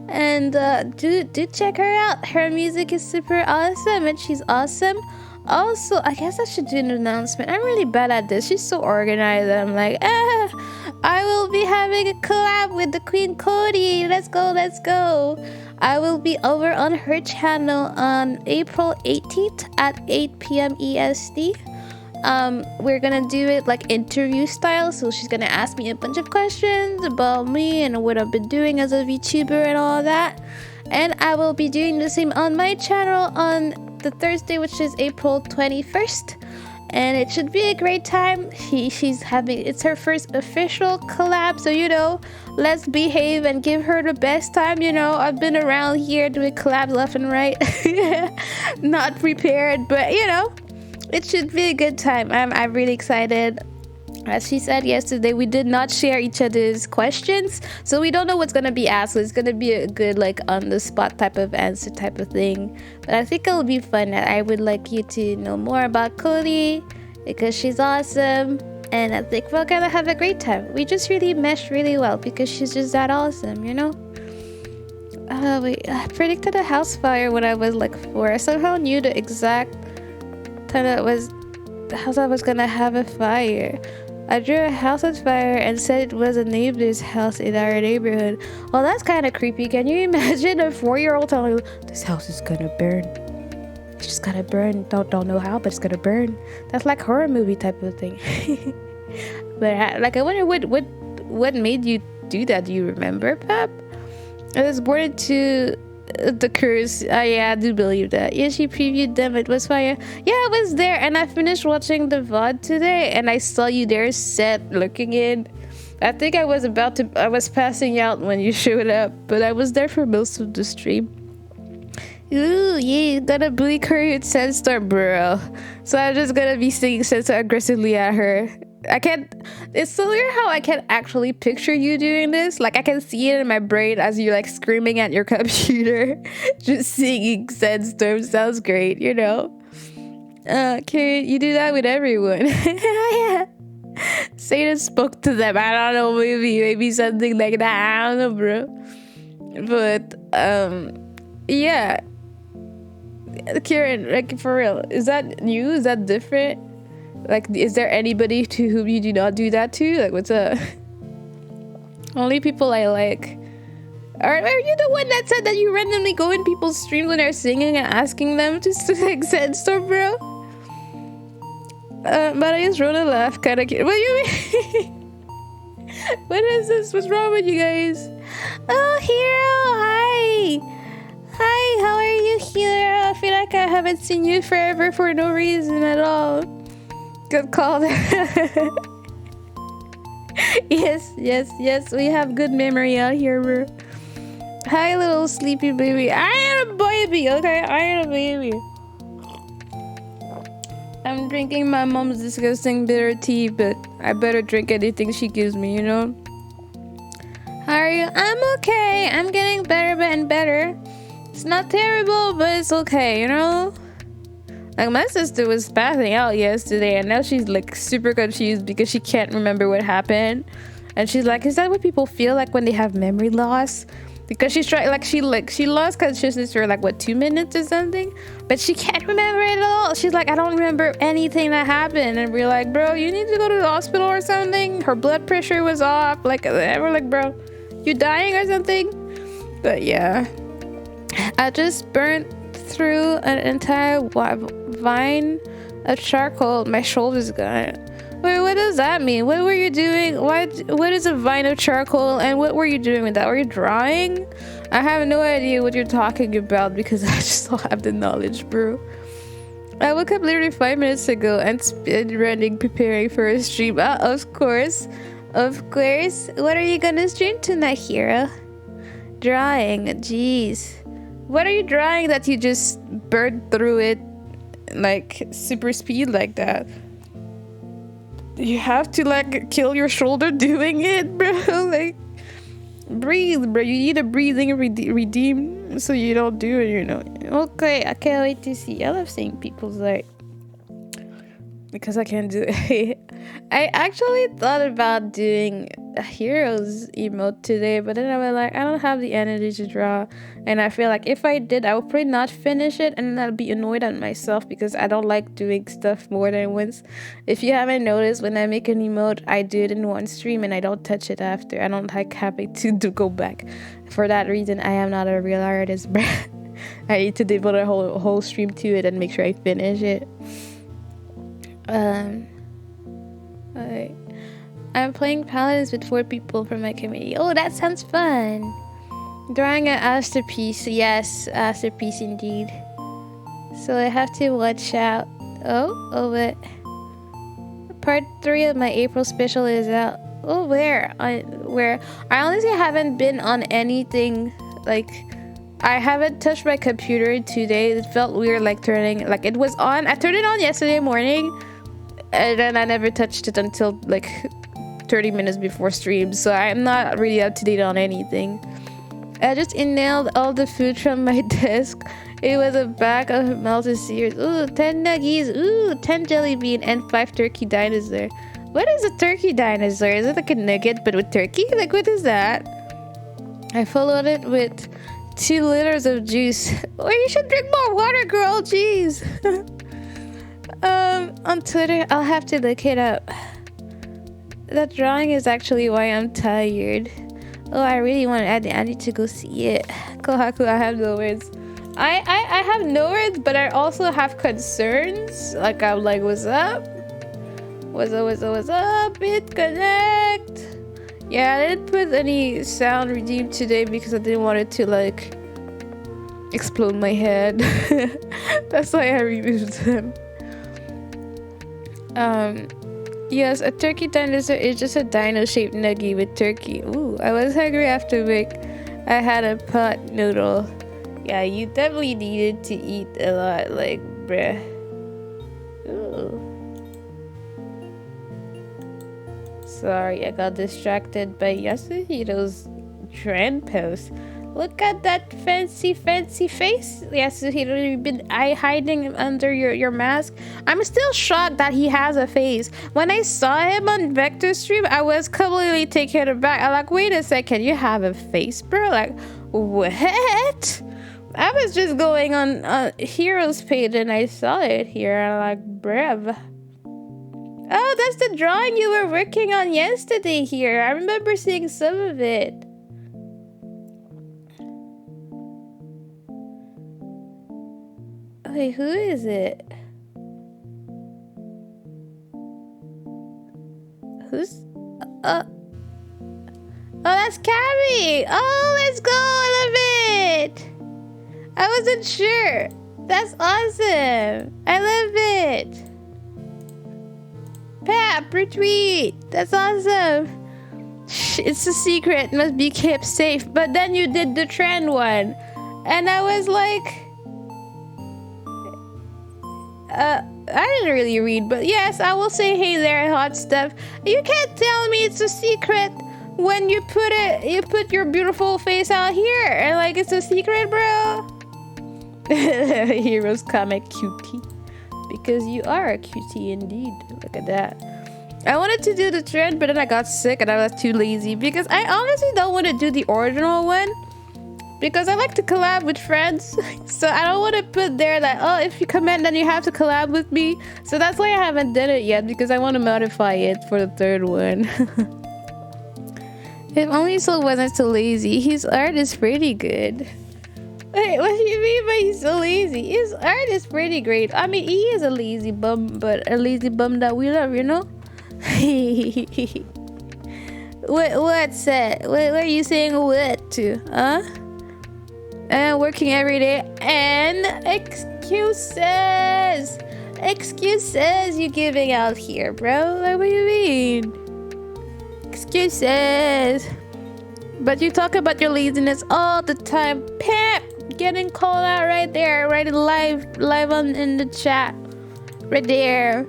And do check her out. Her music is super awesome and she's awesome. Also, I guess I should do an announcement. I'm really bad at this. She's so organized that I'm like, I will be having a collab with the Queen Cody. Let's go. I will be over on her channel on April 18th at 8 p.m. EST. We're gonna do it like interview style, so she's gonna ask me a bunch of questions about me and what I've been doing as a VTuber and all that. And I will be doing the same on my channel on the Thursday, which is April 21st. And it should be a great time. It's her first official collab, so let's behave and give her the best time. I've been around here doing collabs left and right. Not prepared, but it should be a good time. I'm really excited. As she said yesterday, we did not share each other's questions, so we don't know what's gonna be asked. So it's gonna be a good like on the spot type of answer type of thing. But I think it'll be fun. I would like you to know more about Cody because she's awesome, and I think we're gonna have a great time. We just really meshed really well because she's just that awesome, I predicted a house fire when I was like 4. I somehow knew the exact time that was the house I was gonna have a fire. I drew a house on fire and said it was a neighbor's house in our neighborhood. Well, that's kind of creepy. Can you imagine a 4-year-old telling you, this house is gonna burn? It's just gonna burn. Don't know how, but it's gonna burn. That's like horror movie type of thing. But I wonder what made you do that? Do you remember, Pep? I was born into the curse. Yeah, I do believe that. Yeah, she previewed them. It was fire. Yeah, I was there, and I finished watching the VOD today, and I saw you there, set looking in. I think I was passing out when you showed up, but I was there for most of the stream. Ooh, yeah, gonna bleak her with Sandstorm, bro. So I'm just gonna be singing Sandstorm aggressively at her. It's so weird how I can actually picture you doing this. Like I can see it in my brain as you like screaming at your computer, just singing Sandstorm. Sounds great, Okay, you do that with everyone. Yeah. Satan spoke to them. I don't know, maybe something like that. I don't know, bro. But yeah. Kieran, like for real, is that new? Is that different? Like, is there anybody to whom you do not do that to? Like, what's up? Only people I like. Are you the one that said that you randomly go in people's streams when they're singing and asking them to like Sandstorm, bro? But I just wrote a laugh, kind of cute. What do you mean? What is this? What's wrong with you guys? Oh, Hero, hi! Hi, how are you, Hero? I feel like I haven't seen you forever for no reason at all. Good call. Yes, we have good memory out here, bro. Hi, little sleepy baby. I am a baby, okay? I am a baby. I'm drinking my mom's disgusting bitter tea, but I better drink anything she gives me, How are you? I'm okay. I'm getting better and better. It's not terrible, but it's okay, Like my sister was passing out yesterday, and now she's like super confused because she can't remember what happened. And she's like, "Is that what people feel like when they have memory loss?" Because she's trying, she lost consciousness for 2 minutes or something, but she can't remember it at all. She's like, "I don't remember anything that happened." And we're like, "Bro, you need to go to the hospital or something. Her blood pressure was off." We're like, "Bro, you dying or something?" But yeah, I just burnt through an entire vine of charcoal. My shoulder's gone. Wait, what does that mean? What were you doing? What is a vine of charcoal, and what were you doing with that? Were you drawing? I have no idea what you're talking about because I just don't have the knowledge, bro. I woke up literally 5 minutes ago and speed running, preparing for a stream. Of course. Of course. What are you gonna stream tonight, hero? Drawing. Jeez. What are you drawing that you just burned through it like super speed like that? You have to like kill your shoulder doing it, bro. Like, breathe, bro. You need a breathing redeem so you don't do it, you know. Okay, I can't wait to see. I love seeing people's art because I can't do it. I actually thought about doing a heroes emote today, but then I was like, I don't have the energy to draw, and I feel like if I did, I would probably not finish it, and then I'd be annoyed at myself because I don't like doing stuff more than once. If you haven't noticed, when I make an emote, I do it in one stream and I don't touch it after. I don't like having to go back. For that reason, I am not a real artist. I need to devote a whole stream to it and make sure I finish it. Alright. I'm playing Paladins with 4 people from my community. Oh, that sounds fun. Drawing an masterpiece. Yes, masterpiece indeed. So I have to watch out. But part 3 of my April special is out. Oh, where? I honestly haven't been on anything. Like, I haven't touched my computer in 2 days. It felt weird, like turning, like it was on. I turned it on yesterday morning, and then I never touched it until like 30 minutes before stream, so I'm not really up to date on anything. I just inhaled all the food from my desk. It was a bag of melted sears. Ooh, 10 nuggies. Ooh, 10 jelly bean and 5 turkey dinosaur. What is a turkey dinosaur? Is it like a nugget but with turkey? Like, what is that? I followed it with 2 liters of juice. Oh, you should drink more water, girl. Jeez. On Twitter, I'll have to look it up. That drawing is actually why I'm tired. Oh, I really want to add it. I need to go see it. Kohaku, I have no words. I have no words, but I also have concerns. Like, I'm like, what's up? What's up? It connect. Yeah, I didn't put any sound redeem today because I didn't want it to like explode my head. That's why I removed them. Yes, a turkey dinosaur is just a dino-shaped nugget with turkey. Ooh, I was hungry after work. I had a pot noodle. Yeah, you definitely needed to eat a lot, like, bruh. Ooh. Sorry, I got distracted by Yasuhiro's trend post. Look at that fancy face. Yasuhiro, you've been hiding under your mask. I'm still shocked that he has a face. When I saw him on Vector stream, I was completely taken aback. I'm like, wait a second, you have a face, bro? Like, what? I was just going on Heroes page and I saw it here. I'm like, bruv. Oh, that's the drawing you were working on yesterday here. I remember seeing some of it. Wait, who is it? Who's... Oh, that's Carrie! Oh, let's go! I love it! I wasn't sure. That's awesome! I love it! Pap, retweet! That's awesome! Shh, it's a secret. Must be kept safe. But then you did the trend one. And I was like... I didn't really read, but yes, I will say hey there, hot stuff. You can't tell me it's a secret when you put your beautiful face out here and like it's a secret, bro. Heroes comic cutie. Because you are a cutie indeed. Look at that. I wanted to do the trend, but then I got sick and I was too lazy because I honestly don't want to do the original one. Because I like to collab with friends. So I don't want to put there that, oh, if you comment, then you have to collab with me. So that's why I haven't done it yet, because I want to modify it for the third one. If only Soul wasn't so lazy. His art is pretty good. Wait, what do you mean by he's so lazy? His art is pretty great. I mean, he is a lazy bum, but a lazy bum that we love, you know? What's that? What are you saying what to? Huh? And working every day and excuses. Excuses you giving out here, bro. Like, what do you mean? Excuses. But you talk about your laziness all the time. Pep! Getting called out right there. Right live on in the chat. Right there.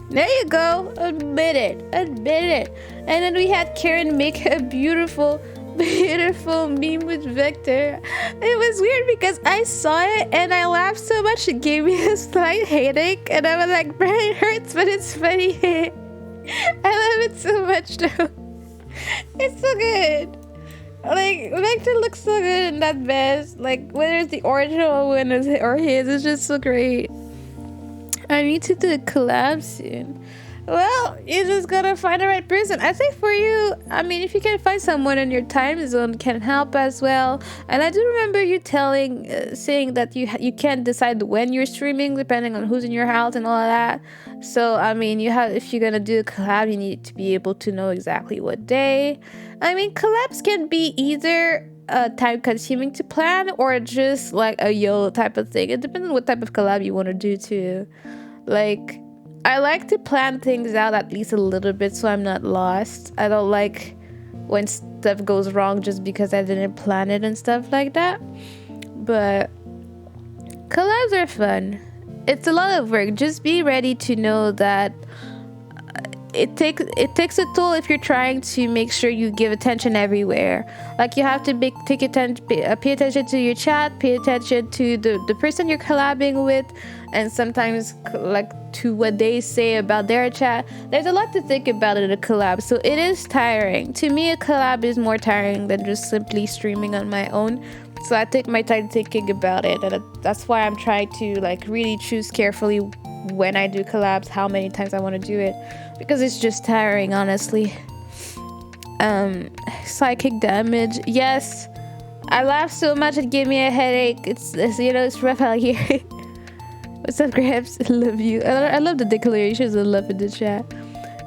There you go. Admit it. Admit it. And then we had Karen make a beautiful meme with Victor. It was weird because I saw it and I laughed so much it gave me a slight headache. And I was like, bro, it hurts, but it's funny. I love it so much though. It's so good. Like, Victor looks so good in that vest. Like, whether it's the original one or his, it's just so great. I need to do a collab soon. Well, you just gotta find the right person. I think for you, I mean, if you can find someone in your time zone can help as well. And I do remember you saying that you can't decide when you're streaming depending on who's in your house and all of that. So, I mean, if you're gonna do a collab, you need to be able to know exactly what day. I mean, collabs can be either time consuming to plan or just like a YOLO type of thing. It depends on what type of collab you want to do too. Like, I like to plan things out at least a little bit so I'm not lost. I don't like when stuff goes wrong just because I didn't plan it and stuff like that. But collabs are fun. It's a lot of work. Just be ready to know that it takes a toll if you're trying to make sure you give attention everywhere. Like, you have to pay attention to your chat, pay attention to the person you're collabing with, and sometimes like to what they say about their chat. There's a lot to think about in a collab, so it is tiring. To me, a collab is more tiring than just simply streaming on my own. So I take my time thinking about it, and that's why I'm trying to like really choose carefully when I do collabs, how many times I want to do it, because it's just tiring, honestly. Psychic damage. Yes, I laughed so much it gave me a headache. It's it's rough out here. What's up, Gramps? I love you. I love the declarations of love in the chat.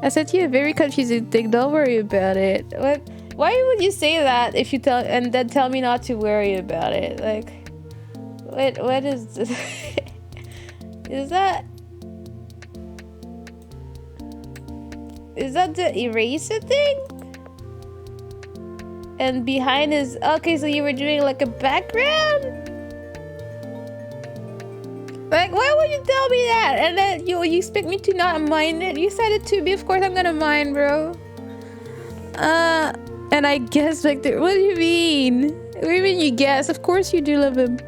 I sent you a very confusing thing. Don't worry about it. What? Why would you say that if you then tell me not to worry about it? Like, what is this? Is that the eraser thing? And behind is okay, so you were doing like a background? Like, why would you tell me that? And then you expect me to not mind it? You said it to me, of course I'm gonna mind, bro. And I guess, Victor, what do you mean? What do you mean you guess? Of course you do love him.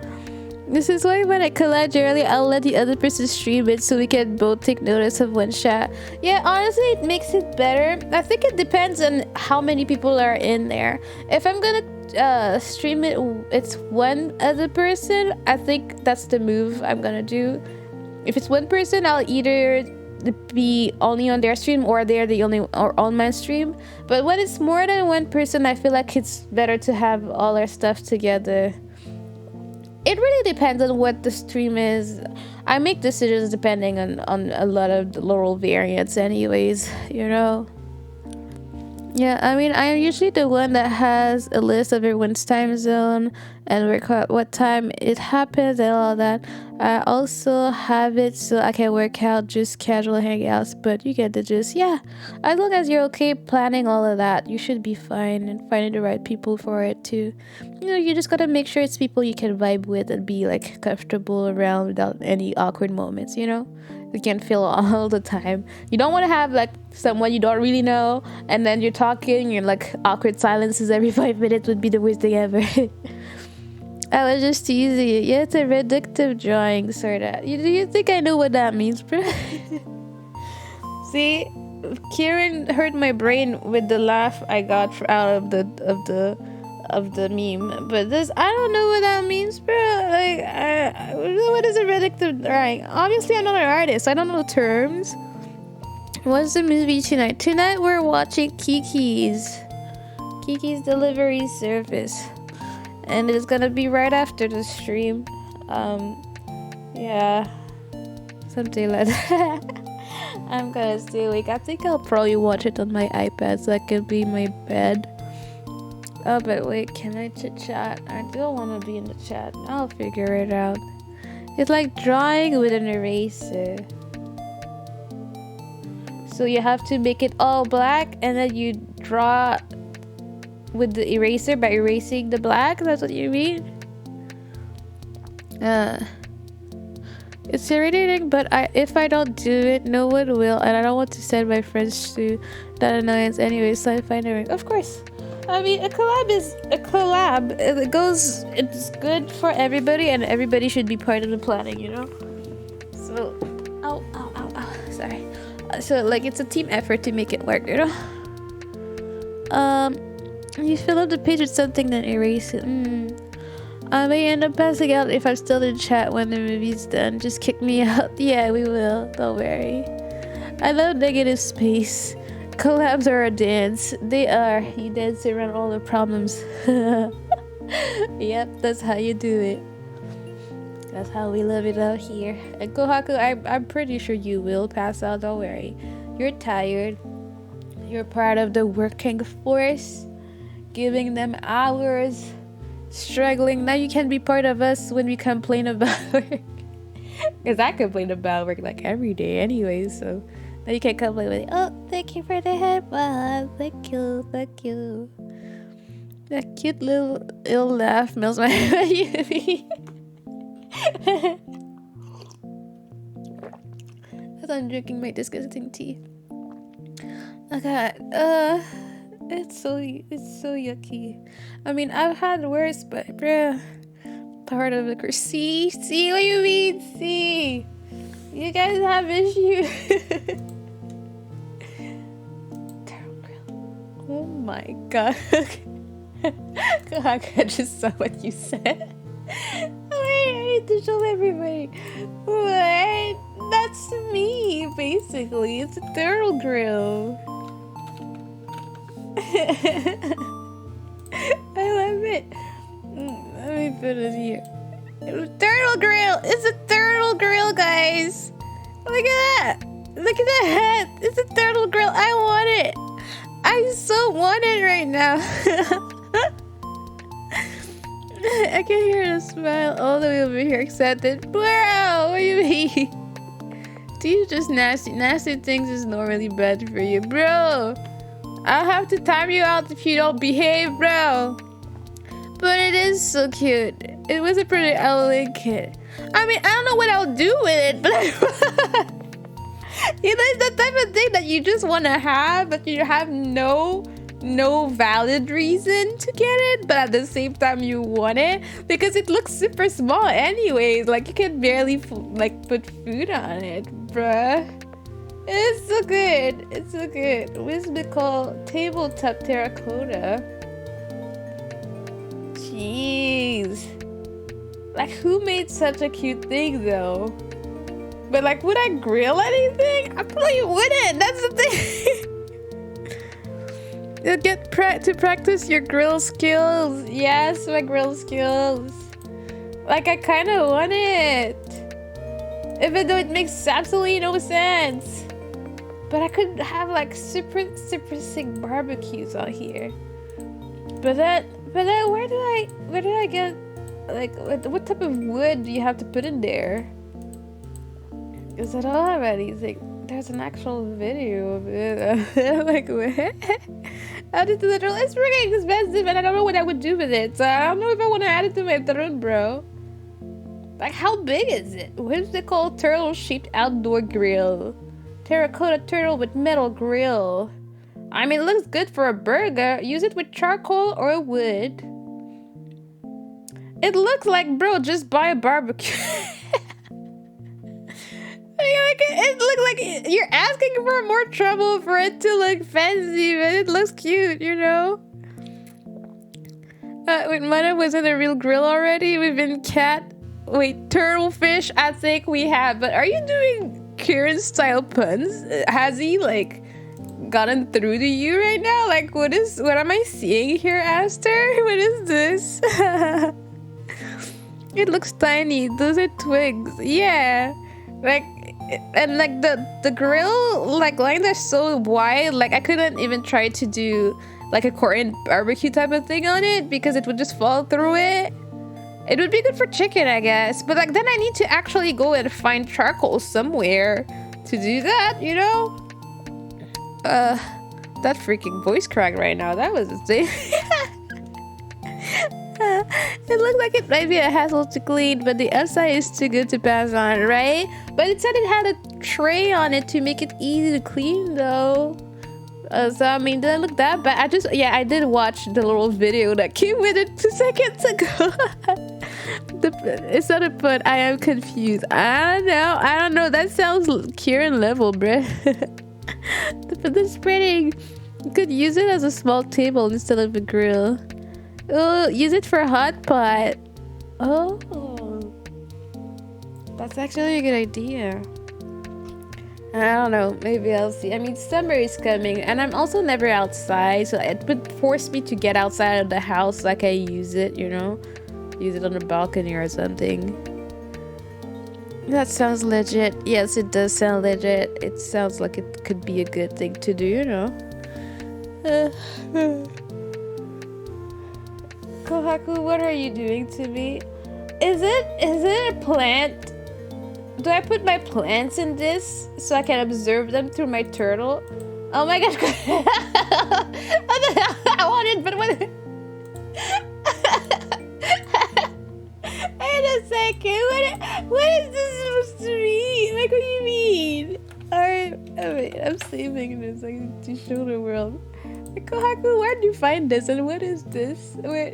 This is why when I collab early, I'll let the other person stream it so we can both take notice of one shot. Yeah, honestly, it makes it better. I think it depends on how many people are in there. If I'm gonna stream it, it's one other person, I think that's the move I'm gonna do. If it's one person, I'll either be only on their stream or they're the only or on my stream. But when it's more than one person, I feel like it's better to have all our stuff together. It really depends on what the stream is. I make decisions depending on a lot of the Laurel variants anyways, you know? Yeah, I mean, I'm usually the one that has a list of everyone's time zone and what time it happens and all that. I also have it so I can work out just casual hangouts, but you get the gist. Yeah, as long as you're okay planning all of that, you should be fine and finding the right people for it too. You know, you just gotta make sure it's people you can vibe with and be like comfortable around without any awkward moments, you know? You can't feel all the time. You don't want to have like someone you don't really know and then you're talking, you're like awkward silences every 5 minutes would be the worst thing ever. I was just teasing you. Yeah, it's a reductive drawing, sorta. Do you think I know what that means, bro? See, Kieran hurt my brain with the laugh I got out of the meme, but this, I don't know what that means, bro. Like, what is a reductive drawing? Obviously, I'm not an artist. I don't know terms. What's the movie tonight? Tonight we're watching Kiki's Delivery Service. and it's gonna be right after the stream. Yeah, something like that. I'm gonna stay awake. I think I'll probably watch it on my iPad so that can be my bed. Oh, but wait, can I chit chat? I don't want to be in the chat. I'll figure it out. It's like drawing with an eraser. So you have to make it all black, and then you draw with the eraser by erasing the black. That's what you mean? It's irritating, but if I don't do it, no one will, and I don't want to send my friends to that annoyance anyway, so I find a ring. Of course. I mean, a collab is a collab. It's good for everybody, and everybody should be part of the planning, you know? So, ow, sorry. So, like, it's a team effort to make it work, you know? You fill up the page with something, then erase it. I may end up passing out if I'm still in chat when the movie's done. Just kick me out. Yeah, we will. Don't worry. I love negative space. Collabs are a dance. They are. You dance around all the problems. Yep, that's how you do it. That's how we love it out here. And Kohaku, I'm pretty sure you will pass out. Don't worry. You're tired. You're part of the working force. Giving them hours. Struggling. Now you can be part of us when we complain about work. Because I complain about work like every day anyway, so now you can't complain with, oh, thank you for the headband. Thank you. That cute little ill laugh melts my as I'm drinking my disgusting tea. Oh god, it's so yucky. I mean, I've had worse, but bruh, part of the curse. See what you mean? See, you guys have issues. Oh my god. God, I just saw what you said. Wait, I need to show everybody. What? That's me, basically. It's a turtle grill. I love it. Let me put it here. Turtle grill! It's a turtle grill, guys! Look at that! Look at the head! It's a turtle grill! I want it! I so want it right now! I can hear the smile all the way over here, accepted. Bro, what do you mean? These just nasty things is normally bad for you, bro. I'll have to time you out if you don't behave, bro. But it is so cute. It was a pretty elegant kit. I mean, I don't know what I'll do with it, but you know, it's the type of thing that you just want to have, but you have no valid reason to get it, but at the same time you want it because it looks super small anyways. Like, you can barely put food on it, bruh. It's so good. It's so good. Whimsical tabletop terracotta. Jeez. Like, who made such a cute thing though? But like, would I grill anything? I probably wouldn't. That's the thing. You'll get to practice your grill skills. Yes, my grill skills. Like, I kind of want it. Even though it makes absolutely no sense. But I could have like super sick barbecues out here. But then where do I get, like, what type of wood do you have to put in there? Because I don't have anything. There's an actual video of it. Like, what? Add it to the drill. It's freaking expensive, and I don't know what I would do with it. So I don't know if I want to add it to my drill, bro. Like, how big is it? What is it called? Turtle-shaped outdoor grill. Terracotta turtle with metal grill. I mean, it looks good for a burger. Use it with charcoal or wood. It looks like, bro, just buy a barbecue. It looks like you're asking for more trouble for it to look fancy, but it looks cute, you know? Wait, Mana wasn't a real grill already? We've been turtle fish, I think we have. But are you doing Kieran style puns? Has he, like, gotten through to you right now? Like, what am I seeing here, Aster? What is this? It looks tiny. Those are twigs. Yeah. Like, and like the grill like lines are so wide, like I couldn't even try to do like a Korean barbecue type of thing on it because it would just fall through it. It would be good for chicken, I guess, but like then I need to actually go and find charcoal somewhere to do that, you know? That freaking voice crack right now, that was insane. It looked like it might be a hassle to clean, but the outside is too good to pass on, right? But it said it had a tray on it to make it easy to clean, though. So, I mean, didn't look that bad. I did watch the little video that came with it 2 seconds ago. It's not a put. I am confused. I don't know. That sounds Kieran level, bruh. But the spreading, you could use it as a small table instead of a grill. Oh, use it for a hot pot. Oh, that's actually a good idea. I don't know, maybe I'll see. I mean, summer is coming and I'm also never outside, so it would force me to get outside of the house like I use it, you know? Use it on the balcony or something. That sounds legit. Yes, it does sound legit. It sounds like it could be a good thing to do, you know? Kohaku, what are you doing to me? Is it a plant? Do I put my plants in this so I can observe them through my turtle? Oh my gosh. I wanted, but what? Wait a second. What is this supposed to mean? Like, what do you mean? Alright, I'm saving this to show the world. Kohaku, where did you find this? And what is this? What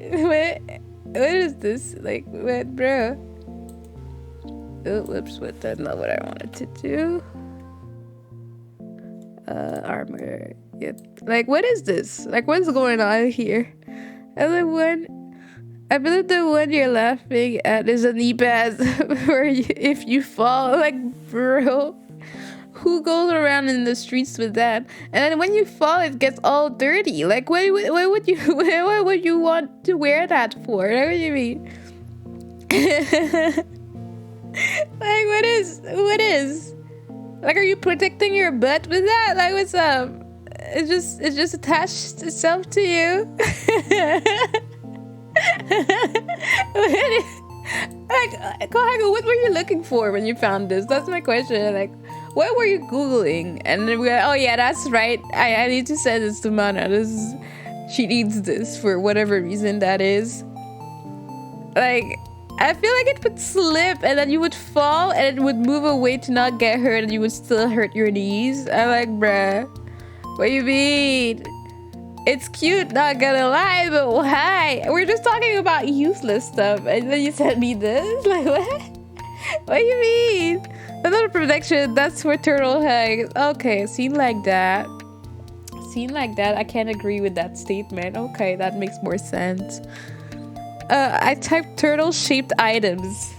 is this? Like, what, bro? Oh, whoops, that's not what I wanted to do. Armor. Yeah. Like, what is this? Like, what's going on here? I believe the one you're laughing at is a knee pad where if you fall, like, bro. Who goes around in the streets with that? And then when you fall, it gets all dirty. Like, what would you want to wear that for? Like, what do you mean? Like, what is? Like, are you protecting your butt with that? Like, what's up? It just attached itself to you. Like, Kohaku, what were you looking for when you found this? That's my question. Like, what were you Googling? And then we're like, oh yeah, that's right. I need to send this to Mana. She needs this for whatever reason that is. Like, I feel like it would slip and then you would fall and it would move away to not get hurt and you would still hurt your knees. I'm like, bruh, what do you mean? It's cute, not gonna lie, but why? We're just talking about useless stuff and then you sent me this? Like, what? What do you mean? That's not a protection, that's for turtle eggs. Okay, seen like that. I can't agree with that statement. Okay, that makes more sense. I typed turtle-shaped items.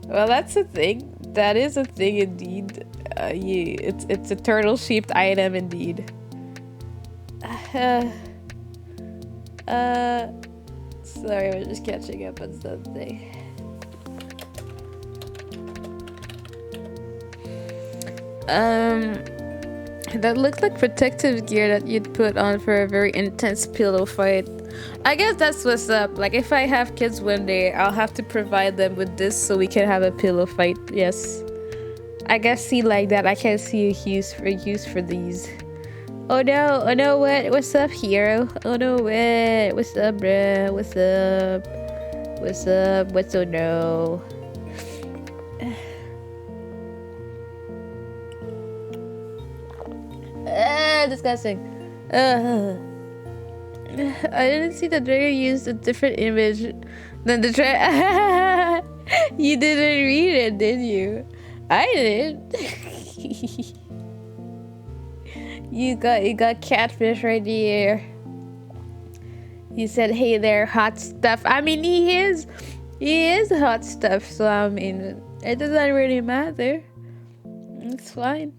Well, that's a thing. That is a thing indeed. Yeah, it's a turtle-shaped item indeed. Sorry, I was just catching up on something. That looks like protective gear that you'd put on for a very intense pillow fight. I guess that's what's up. Like, if I have kids one day, I'll have to provide them with this so we can have a pillow fight. Yes. I guess see like that. I can't see a use for these. Oh no, what's up, hero? Oh no, what? What's up, bruh? What's up? What's oh no? Disgusting. I didn't see the Dragon used a different image than the You didn't read it, did you? I did. You got catfish right here. You said, "Hey there, hot stuff." I mean, he is hot stuff. So I mean, it doesn't really matter. It's fine.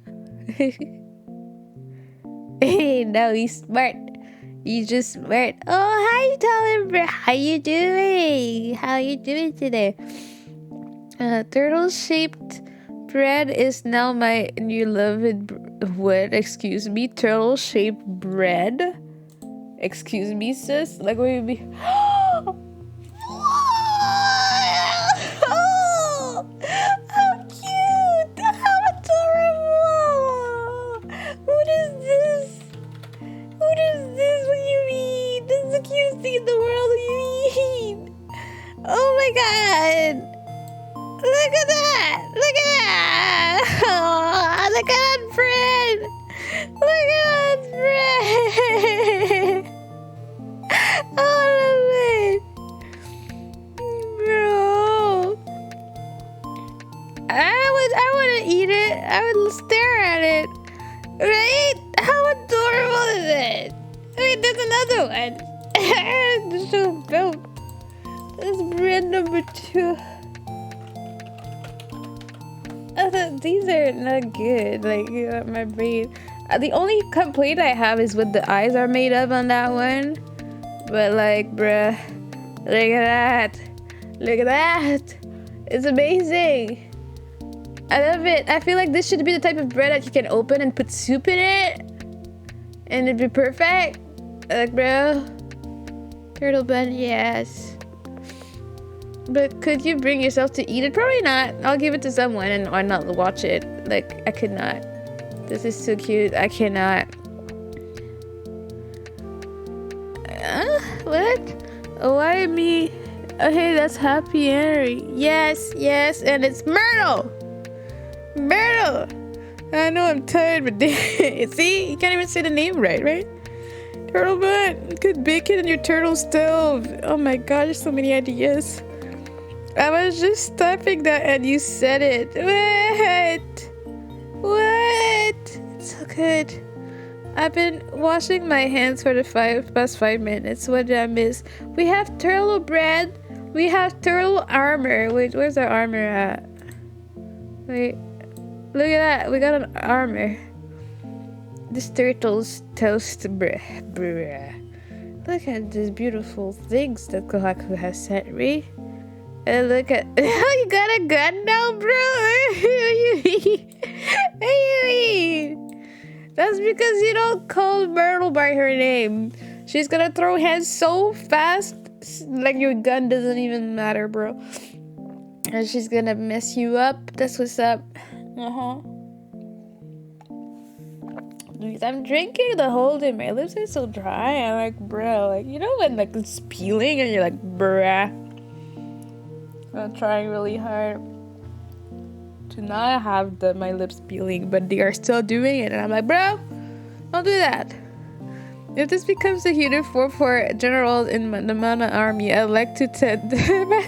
No, he's smart. He's just smart. Oh, hi, Tyler, bro. How you doing? How you doing today? Turtle-shaped bread is now my new beloved. What? Excuse me? Turtle-shaped bread? Excuse me, sis? Like, what would you be? Oh, how cute! How adorable! What is this? What is this? What do you mean? This is the cutest thing in the world. What do you mean? Oh my god! Look at that! Look at that! Oh, look at that bread! Look at that bread! Oh, I love it! Bro! I want to eat it. I would stare at it. Right? How adorable is it? Wait, there's another one. This is so dope. This is bread number 2. These are not good. Like, my brain. The only complaint I have is what the eyes are made of on that one. But like, bruh, look at that. Look at that. It's amazing. I love it. I feel like this should be the type of bread that you can open and put soup in it. And it'd be perfect. Like, bro. Turtle bun, yes. But could you bring yourself to eat it? Probably not. I'll give it to someone and or not watch it. Like, I could not. This is so cute. I cannot. What? Oh, why me? Oh, hey, that's Happy Henry. Yes, yes, and it's Myrtle. Myrtle. I know I'm tired, but see, you can't even say the name right? Turtle bun. Could bake it in your turtle stove. Oh my god, there's so many ideas. I was just typing that and you said it. What? It's so good. I've been washing my hands for the past 5 minutes. What did I miss? We have turtle bread. We have turtle armor. Wait, where's our armor at? Wait. Look at that. We got an armor. This turtle's toast bruh. Look at these beautiful things that Kohaku has sent me. And look at... you got a gun now, bro? What do you mean? That's because you don't call Myrtle by her name. She's gonna throw hands so fast, like your gun doesn't even matter, bro. And she's gonna mess you up. That's what's up. Dude, I'm drinking the whole day. My lips are so dry. I'm like, bro, like, you know when like it's peeling and you're like, bruh. I'm trying really hard to not have my lips peeling, but they are still doing it, and I'm like, bro, don't do that. If this becomes a uniform for generals in the Mana army, I'd like to tend resignation.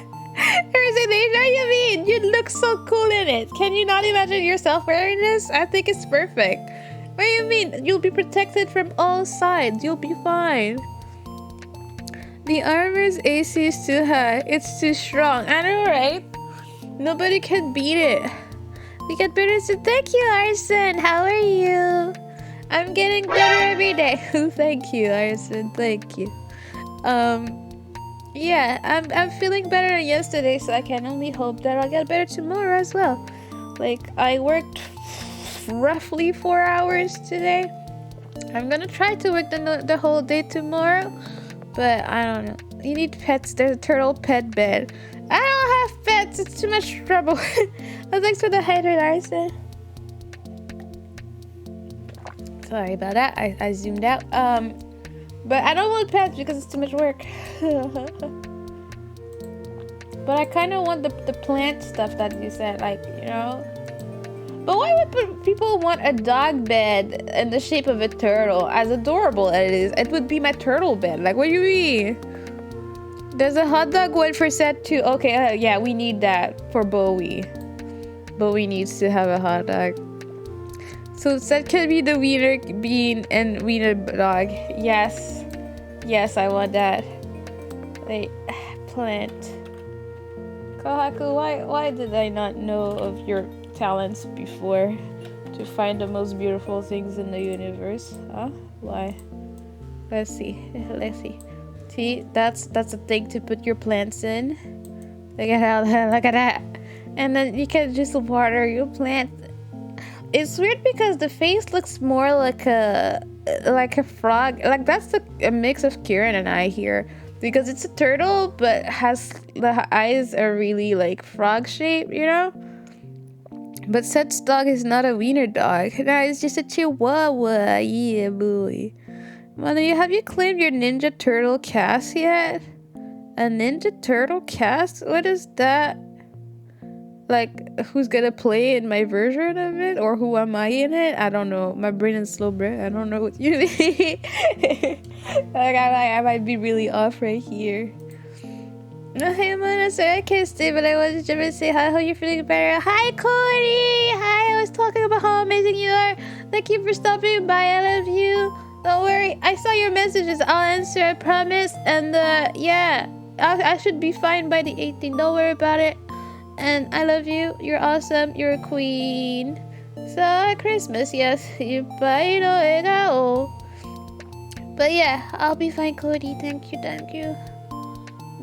You mean you look so cool in it? Can you not imagine yourself wearing this? I think it's perfect. What do you mean? You'll be protected from all sides. You'll be fine. The armor's AC is too high. It's too strong. I know, right? Nobody can beat it. We get better, so thank you, Arson. How are you? I'm getting better every day. Thank you, Arson. Thank you. Yeah, I'm feeling better than yesterday, so I can only hope that I'll get better tomorrow as well. Like, I worked roughly 4 hours today. I'm gonna try to work the whole day tomorrow. But I don't know. You need pets. There's a turtle pet bed. I don't have pets. It's too much trouble. Thanks for the hydrate, Arson. Sorry about that. I zoomed out. But I don't want pets because it's too much work. But I kind of want the plant stuff that you said, like, you know. But why would people want a dog bed in the shape of a turtle? As adorable as it is, it would be my turtle bed. Like, what do you mean? There's a hot dog one for set 2. Okay, yeah, we need that for Bowie. Bowie needs to have a hot dog. So set can be the wiener bean and wiener dog. Yes. Yes, I want that. Wait, plant. Kohaku, why did I not know of your talents before? to find the most beautiful things in the universe. Huh? Why? Let's see. Let's see. See, that's a thing to put your plants in. Look at how look at that. And then you can just water your plant. It's weird because the face looks more like a frog. Like that's a mix of Kieran and I here. Because it's a turtle, but has the eyes are really like frog shaped, you know? But Seth's dog is not a wiener dog. No, it's just a chihuahua. Yeah, boy. Mother, have you claimed your Ninja Turtle cast yet? A Ninja Turtle cast? What is that? Like, who's gonna play in my version of it? Or who am I in it? I don't know. My brain is slow, bro. I don't know what you mean. Like, I might be really off right here. No, hey, Mona, sorry I can't stay, but I wanted to say hi. How you feeling better? Hi, Cody! Hi, I was talking about how amazing you are. Thank you for stopping by. I love you. Don't worry. I saw your messages. I'll answer, I promise. And, yeah. I should be fine by the 18th. Don't worry about it. And I love you. You're awesome. You're a queen. So, Christmas, yes. You buy no. But yeah, I'll be fine, Cody. Thank you, thank you.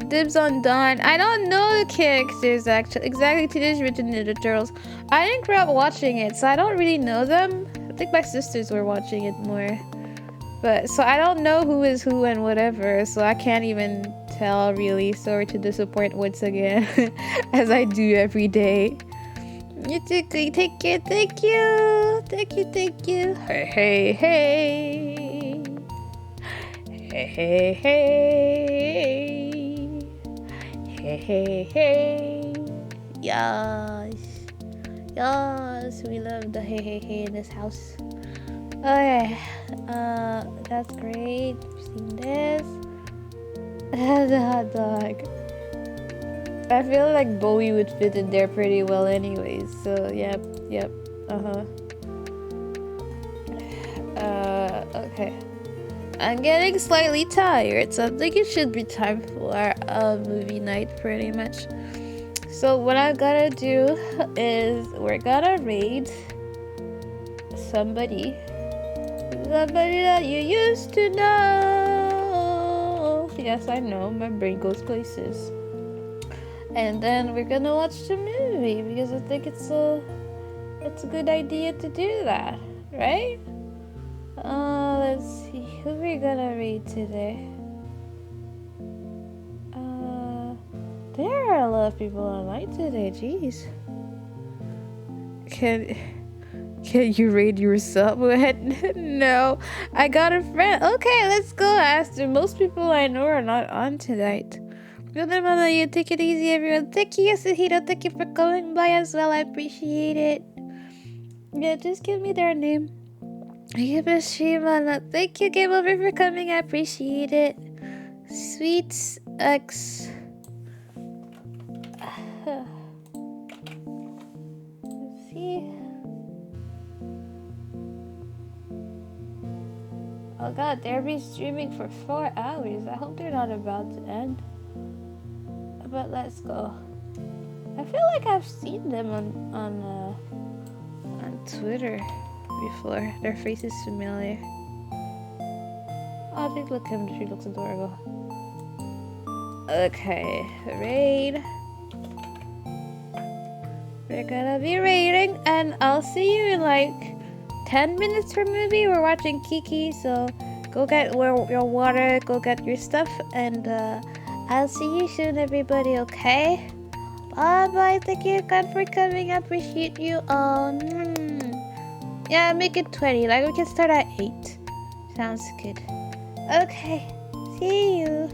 Dibs on Dawn. I don't know the characters actually. Exactly, Teenage Mutant Ninja Turtles. I didn't grow up watching it, so I don't really know them. I think my sisters were watching it more. But so I don't know who is who and whatever, so I can't even tell really. Sorry to disappoint once again, as I do every day. You too, take care. Thank you. Thank you. Thank you. Hey, hey, hey. Hey, hey, hey. Hey, hey, hey. Yes. Yes, we love the hey, hey, hey in this house. Okay. That's great. We've seen this. The hot dog. I feel like Bowie would fit in there pretty well anyways. So, yep. Okay. I'm getting slightly tired, so I think it should be time for a movie night pretty much. So what I gotta do is we're gonna raid somebody that you used to know. Yes, I know, my brain goes places. And then we're gonna watch the movie because I think it's a good idea to do that, right? Let's see who we're gonna read today. There are a lot of people online today. Jeez. Can you read yourself? No, I got a friend. Okay, let's go, Aster. Most people I know are not on tonight. Mother, you take it easy, everyone. Thank you, Yasuhiro. Thank you for coming by as well. I appreciate it. Yeah, just give me their name. Shimana. Thank you, Game Over, for coming. I appreciate it. Sweets X. Let's see. Oh god, they're been streaming for 4 hours. I hope they're not about to end. But let's go. I feel like I've seen them on Twitter before. Their face is familiar. Oh, dude, look him. She looks adorable. Okay, raid. We're gonna be raiding, and I'll see you in like 10 minutes for movie. We're watching Kiki, so go get your water, go get your stuff, and I'll see you soon, everybody, okay? Bye-bye. Thank you again for coming. I appreciate you all. Yeah, make it 20. Like, we can start at 8. Sounds good. Okay. See you.